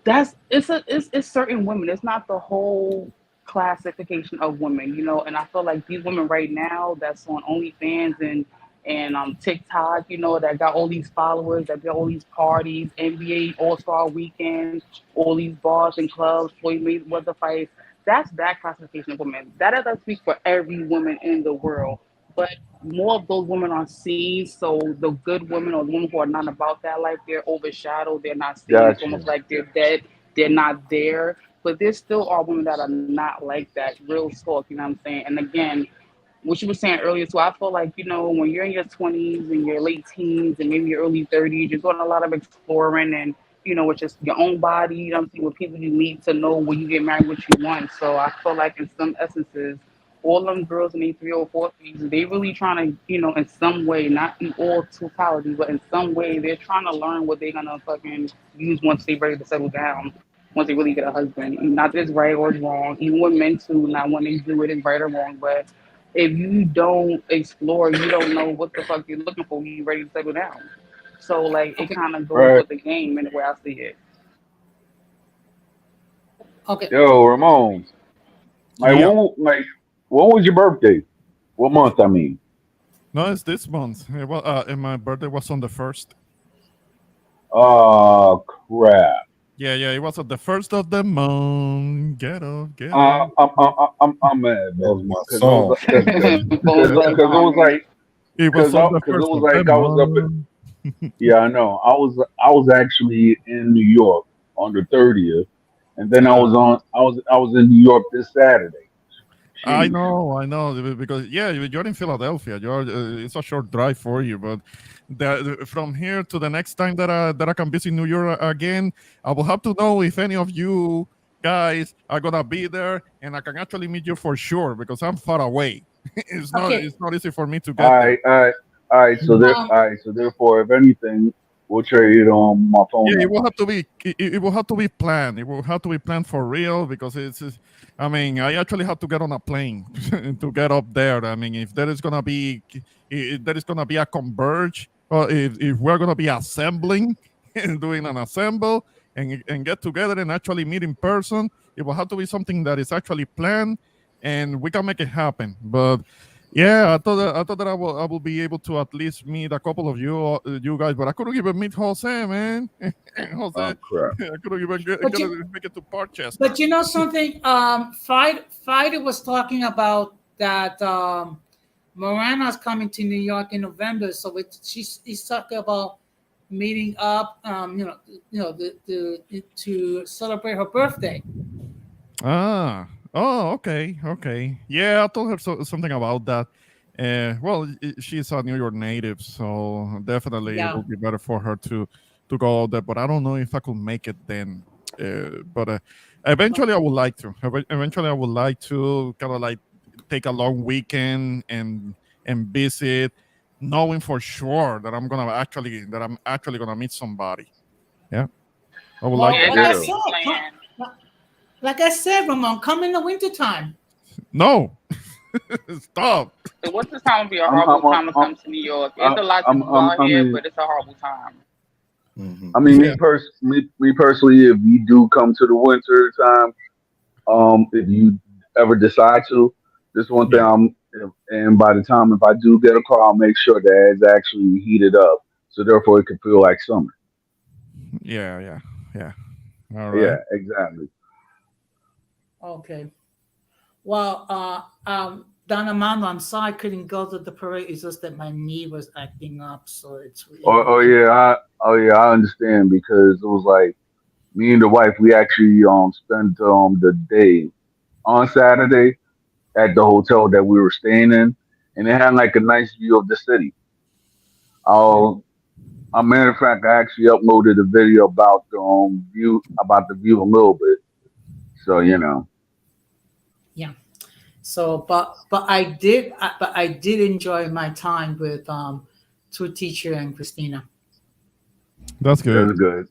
it's certain women. It's not the whole classification of women, And I feel like these women right now that's on OnlyFans and TikTok, that got all these followers, that got all these parties, NBA All-Star Weekend, all these bars and clubs, Floyd Mayweather fights. That's that classification of women. That doesn't speak for every woman in the world, but more of those women are seen. So the good women or the women who are not about that life, they're overshadowed. They're not seen. It's almost like they're dead. They're not there. But there still are women that are not like that. Real talk, you know what I'm saying? And again, what you were saying earlier too, I feel like, when you're in your 20s and your late teens and maybe your early 30s, you're doing a lot of exploring and, with just your own body, you know what I'm saying, with people you meet to know when you get married what you want. So I feel like in some essences, all them girls in their 3 or 4s, they really trying to, in some way, not in all totality, but in some way, they're trying to learn what they're gonna fucking use once they're ready to settle down, once they really get a husband. Not that it's right or it's wrong, even with men too, not when they do it is right or wrong, but if you don't explore, you don't know what the fuck you're looking for when you're ready to settle down. So, like, it kind of goes with the game in the way I see it. Okay. Yo, Ramon. When was your birthday? What month, I mean? No, it's this month. Well, and my birthday was on the 1st. Oh, crap. Yeah, it was on the 1st of the month. Get up. I'm mad, That was man. my song. Because it was like, It was on the 1st of the I was up month. yeah, I know. I was actually in New York on the 30th, and then I was in New York this Saturday. I know, because you're in Philadelphia. It's a short drive for you, but from here to the next time that I can visit New York again, I will have to know if any of you guys are gonna be there, and I can actually meet you for sure because I'm far away. It's not easy for me to get there. All right. So therefore, if anything, we'll trade it on my phone. Yeah, it will have to be. It will have to be planned. It will have to be planned for real because I mean, I actually have to get on a plane to get up there. I mean, if there is gonna be a converge, or if we're gonna be assembling and doing an assemble and get together and actually meet in person, it will have to be something that is actually planned and we can make it happen. But yeah, I thought that I will be able to at least meet a couple of you guys, but I couldn't even meet Jose, man. Jose, Oh, crap. I couldn't even make it to Parkchester. But you know something? Fido was talking about that Morana's coming to New York in November, so he's talking about meeting up, to celebrate her birthday. Oh, okay. Yeah, I told her something about that. Well, she's a New York native, so definitely it would be better for her to go out there. But I don't know if I could make it then. But eventually, I would like to. Eventually, I would like to kind of like take a long weekend and visit, knowing for sure that I'm actually gonna meet somebody. Yeah, I would like to. Like I said, Ramon, come in the wintertime. No. Stop. The winter time would be a horrible time to come to New York. There's a lot to do out here, but it's a horrible time. Mm-hmm. I mean, me personally, if you do come to the winter time, if you ever decide to, this one thing And by the time if I do get a car, I'll make sure that it's actually heated up, so therefore it can feel like summer. Yeah. All Yeah, right. exactly. Okay. Well, Don Armando, I'm sorry I couldn't go to the parade. It's just that my knee was acting up, so it's. I understand because it was like me and the wife. We actually spent the day on Saturday at the hotel that we were staying in, and it had like a nice view of the city. I'll, a matter of fact, I actually uploaded a video about the view a little bit. So Yeah. So, but I did enjoy my time with True Teacher and Christina. That's good. that's good.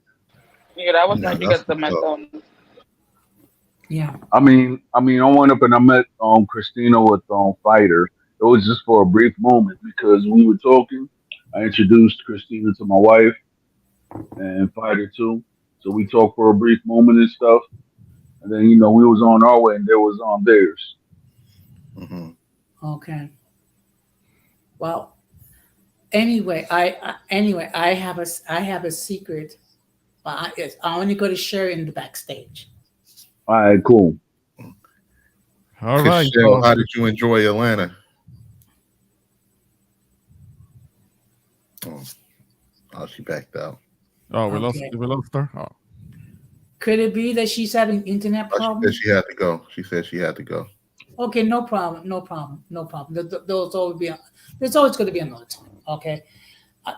Yeah, that was No, nice to that's get the what's up. mental. Yeah. I went up and I met Christina with Fighter. It was just for a brief moment because we were talking. I introduced Christina to my wife and Fighter too. So we talked for a brief moment and stuff. And then we was on our way and there was on theirs. Hmm. Okay. Well, anyway, I have a secret, but I only going to share it in the backstage. All right, cool. All right. Michelle, how did you enjoy Atlanta? Oh, she backed out. Oh, Okay. we lost her. Oh. Could it be that she's having internet Oh, she problems? said she had to go. She said she had to go. Okay, no problem. There's always going to be another time. Okay,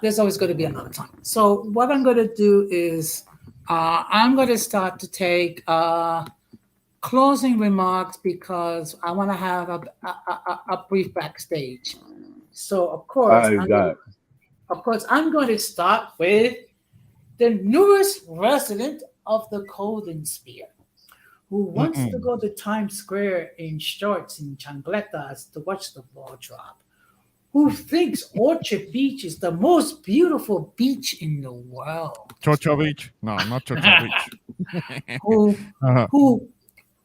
there's always going to be another time. So what I'm going to do is I'm going to start to take closing remarks because I want to have a brief backstage. So of course, I'm going to start with the newest resident of the Golden Sphere, who wants to go to Times Square in shorts and chancletas to watch the ball drop, who thinks Orchard Beach is the most beautiful beach in the world, Chocho Beach? No, not Chocho Beach. who Uh-huh.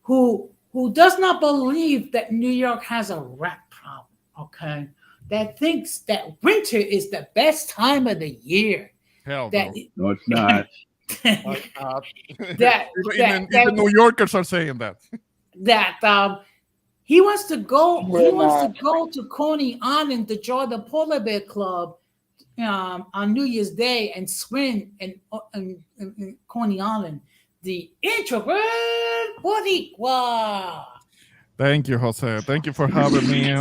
who does not believe that New York has a rat problem, okay? That thinks that winter is the best time of the year. Hell That No, it's not. Even New Yorkers are saying that. that he wants to go. He wants to go to Coney Island to join the Polar Bear Club on New Year's Day and swim in Coney Island. The introvert Boricua. Thank you, Jose. Thank you for having me.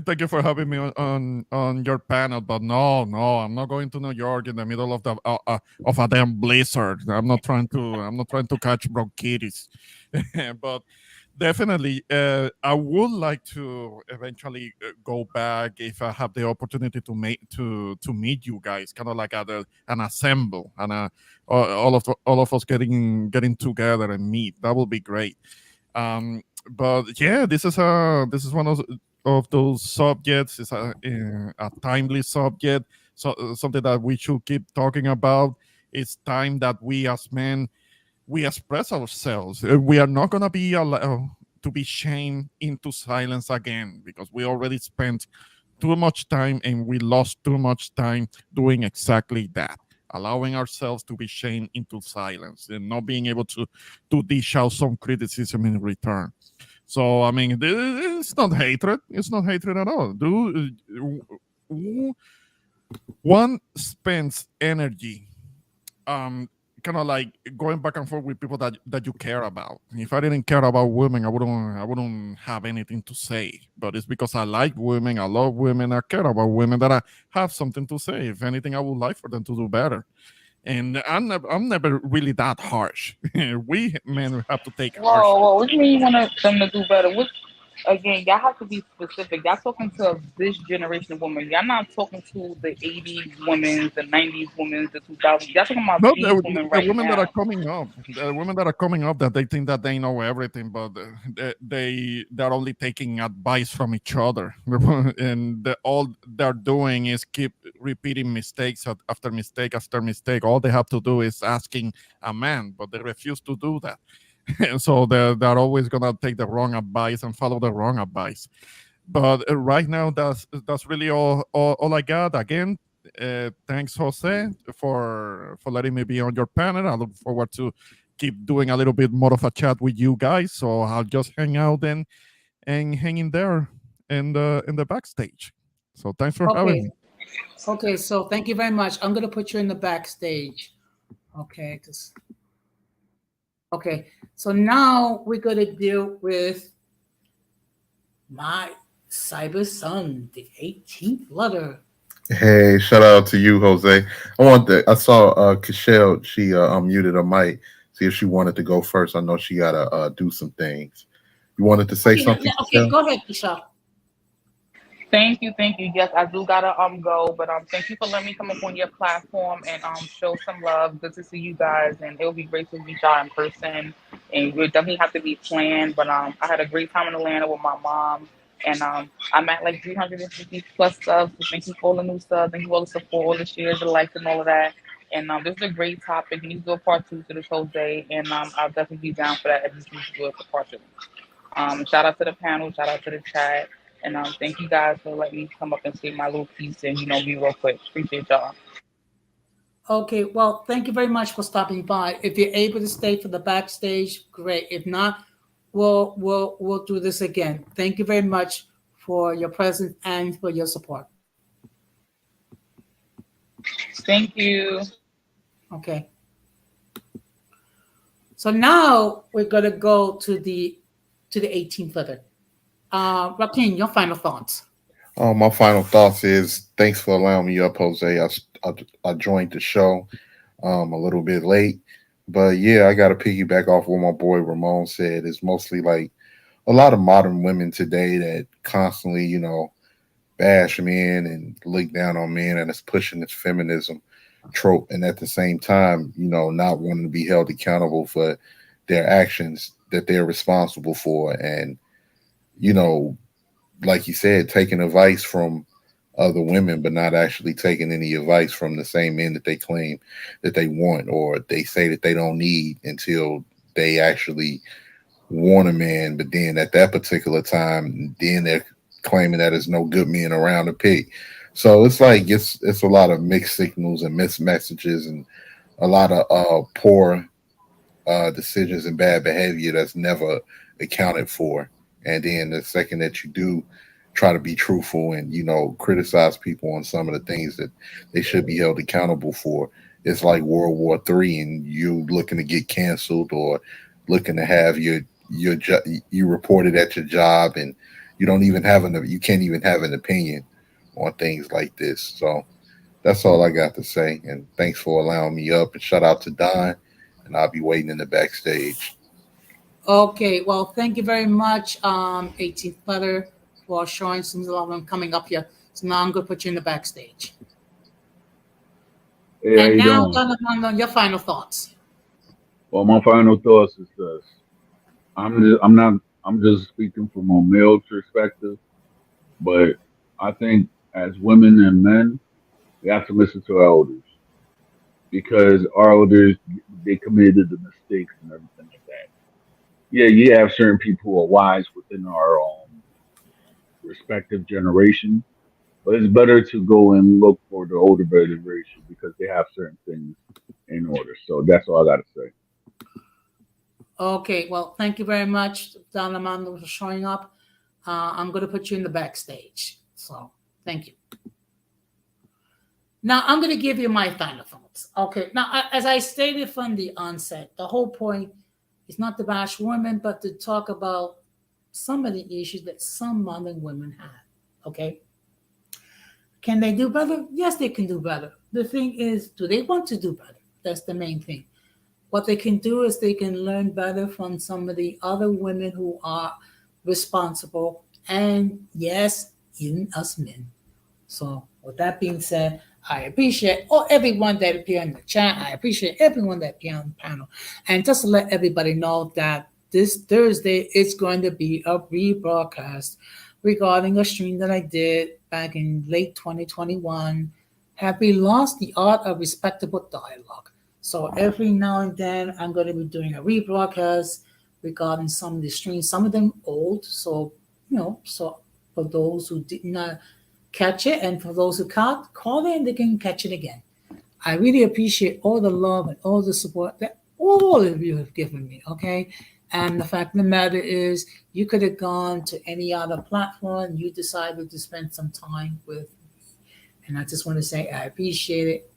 Thank you for having me on your panel. But no, I'm not going to New York in the middle of the of a damn blizzard. I'm not trying to catch bronchitis. But definitely, I would like to eventually go back if I have the opportunity to meet you guys, kind of like at an assemble and all of us getting together and meet. That would be great. But yeah, this is one of those subjects. It's a timely subject, so something that we should keep talking about. It's time that we as men we express ourselves. We are not gonna be allowed to be shamed into silence again because we already spent too much time and we lost too much time doing exactly that, allowing ourselves to be shamed into silence and not being able to dish out some criticism in return. So I mean, it's not hatred. It's not hatred at all. One spends energy, kind of like going back and forth with people that you care about. If I didn't care about women, I wouldn't have anything to say. But it's because I like women, I love women, I care about women that I have something to say. If anything, I would like for them to do better. And I'm never really that harsh. We men have to take harsh. Whoa, what do you mean you want them to do better? Again, y'all have to be specific. Y'all talking to this generation of women. Y'all not talking to the 80s women, the 90s women, the 2000s. Y'all talking about these women right women now. that are coming up. The women that are coming up that they think that they know everything, but they're only taking advice from each other, and all they're doing is keep repeating mistakes after mistake after mistake. All they have to do is asking a man, but they refuse to do that. So they're always gonna take the wrong advice and follow the wrong advice. But right now, that's really all I got. Again, thanks, Jose, for letting me be on your panel. I look forward to keep doing a little bit more of a chat with you guys. So I'll just hang out and hang in there in the backstage. So thanks for having me. Okay, so thank you very much. I'm gonna put you in the backstage. Okay, so now we're gonna deal with my cyber son, the 18th letter. Hey, shout out to you, Jose. I saw Kashelle, she unmuted her mic, see if she wanted to go first. I know she gotta do some things. You wanted to say Okay, something, okay, Kashelle? go ahead, Michelle. Thank you, thank you. Yes, I do gotta go, but thank you for letting me come up on your platform and show some love. Good to see you guys, and it'll be great to meet y'all in person. And we'll definitely have to be planned. But I had a great time in Atlanta with my mom, and I'm at like 350 plus subs. So thank you for all the new subs, thank you for all the support, all the shares, the likes, and all of that. And this is a great topic. You need to do a part 2 to this whole day, and I'll definitely be down for that if you need to do it for part 2. Shout out to the panel, shout out to the chat. And thank you guys for letting me come up and say my little piece and be real quick. Appreciate y'all. Okay, well, thank you very much for stopping by. If you're able to stay for the backstage, great. If not, we'll do this again. Thank you very much for your presence and for your support. Thank you. Okay. So now we're gonna go to the 18th letter. Rakim, your final thoughts. My final thoughts is thanks for allowing me up, Jose. I joined the show a little bit late, but yeah, I got to piggyback off what my boy Ramon said. It's mostly like a lot of modern women today that constantly, bash men and look down on men, and it's pushing this feminism trope, and at the same time, not wanting to be held accountable for their actions that they're responsible for, and like you said, taking advice from other women, but not actually taking any advice from the same men that they claim that they want, or they say that they don't need until they actually want a man. But then at that particular time, then they're claiming that there's no good men around to pick. So it's like it's a lot of mixed signals and mixed messages, and a lot of poor decisions and bad behavior that's never accounted for. And then the second that you do try to be truthful and criticize people on some of the things that they should be held accountable for, it's like World War III, and you looking to get canceled or looking to have you reported at your job, and you can't even have an opinion on things like this. So that's all I got to say. And thanks for allowing me up. And shout out to Don. And I'll be waiting in the backstage. Okay, well, thank you very much, 18th letter, for showing some love and coming up here. So now I'm going to put you in the backstage. Hey, how And you now, doing? your final thoughts. Well, my final thoughts is this: I'm just speaking from a male perspective, but I think as women and men, we have to listen to our elders, because our elders, they committed the mistakes and everything like that. Yeah, you have certain people who are wise within our respective generation, but it's better to go and look for the older generation because they have certain things in order. So that's all I got to say. Okay, well, thank you very much, Don Armando, for showing up. I'm going to put you in the backstage. So thank you. Now, I'm going to give you my final thoughts. Okay, now, as I stated from the onset, the whole point is not to bash women, but to talk about some of the issues that some modern women have. Okay? Can they do better? Yes, they can do better. The thing is, do they want to do better? That's the main thing. What they can do is they can learn better from some of the other women who are responsible, and yes, even us men. So with that being said, I appreciate everyone that appeared in the chat. I appreciate everyone that appeared on the panel. And just to let everybody know that this Thursday it's going to be a rebroadcast regarding a stream that I did back in late 2021. Have we lost the art of respectable dialogue? So every now and then I'm going to be doing a rebroadcast regarding some of the streams, some of them old. So, so for those who did not catch it, and for those who can't, call in, they can catch it again. I really appreciate all the love and all the support that all of you have given me, okay? And the fact of the matter is, you could have gone to any other platform. You decided to spend some time with me. And I just want to say I appreciate it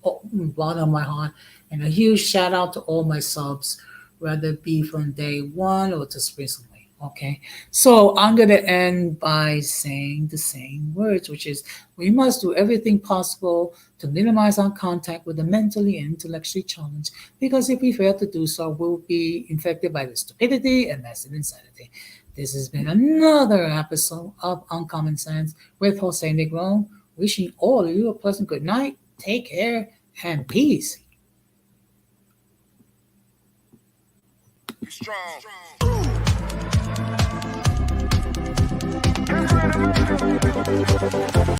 from the bottom of my heart. And a huge shout out to all my subs, whether it be from day one or just recently. Okay, so I'm going to end by saying the same words, which is we must do everything possible to minimize our contact with the mentally and intellectually challenged, because if we fail to do so, we'll be infected by the stupidity and massive insanity. This has been another episode of Uncommon Sense with Jose Negron, wishing all of you a pleasant good night, take care, and peace.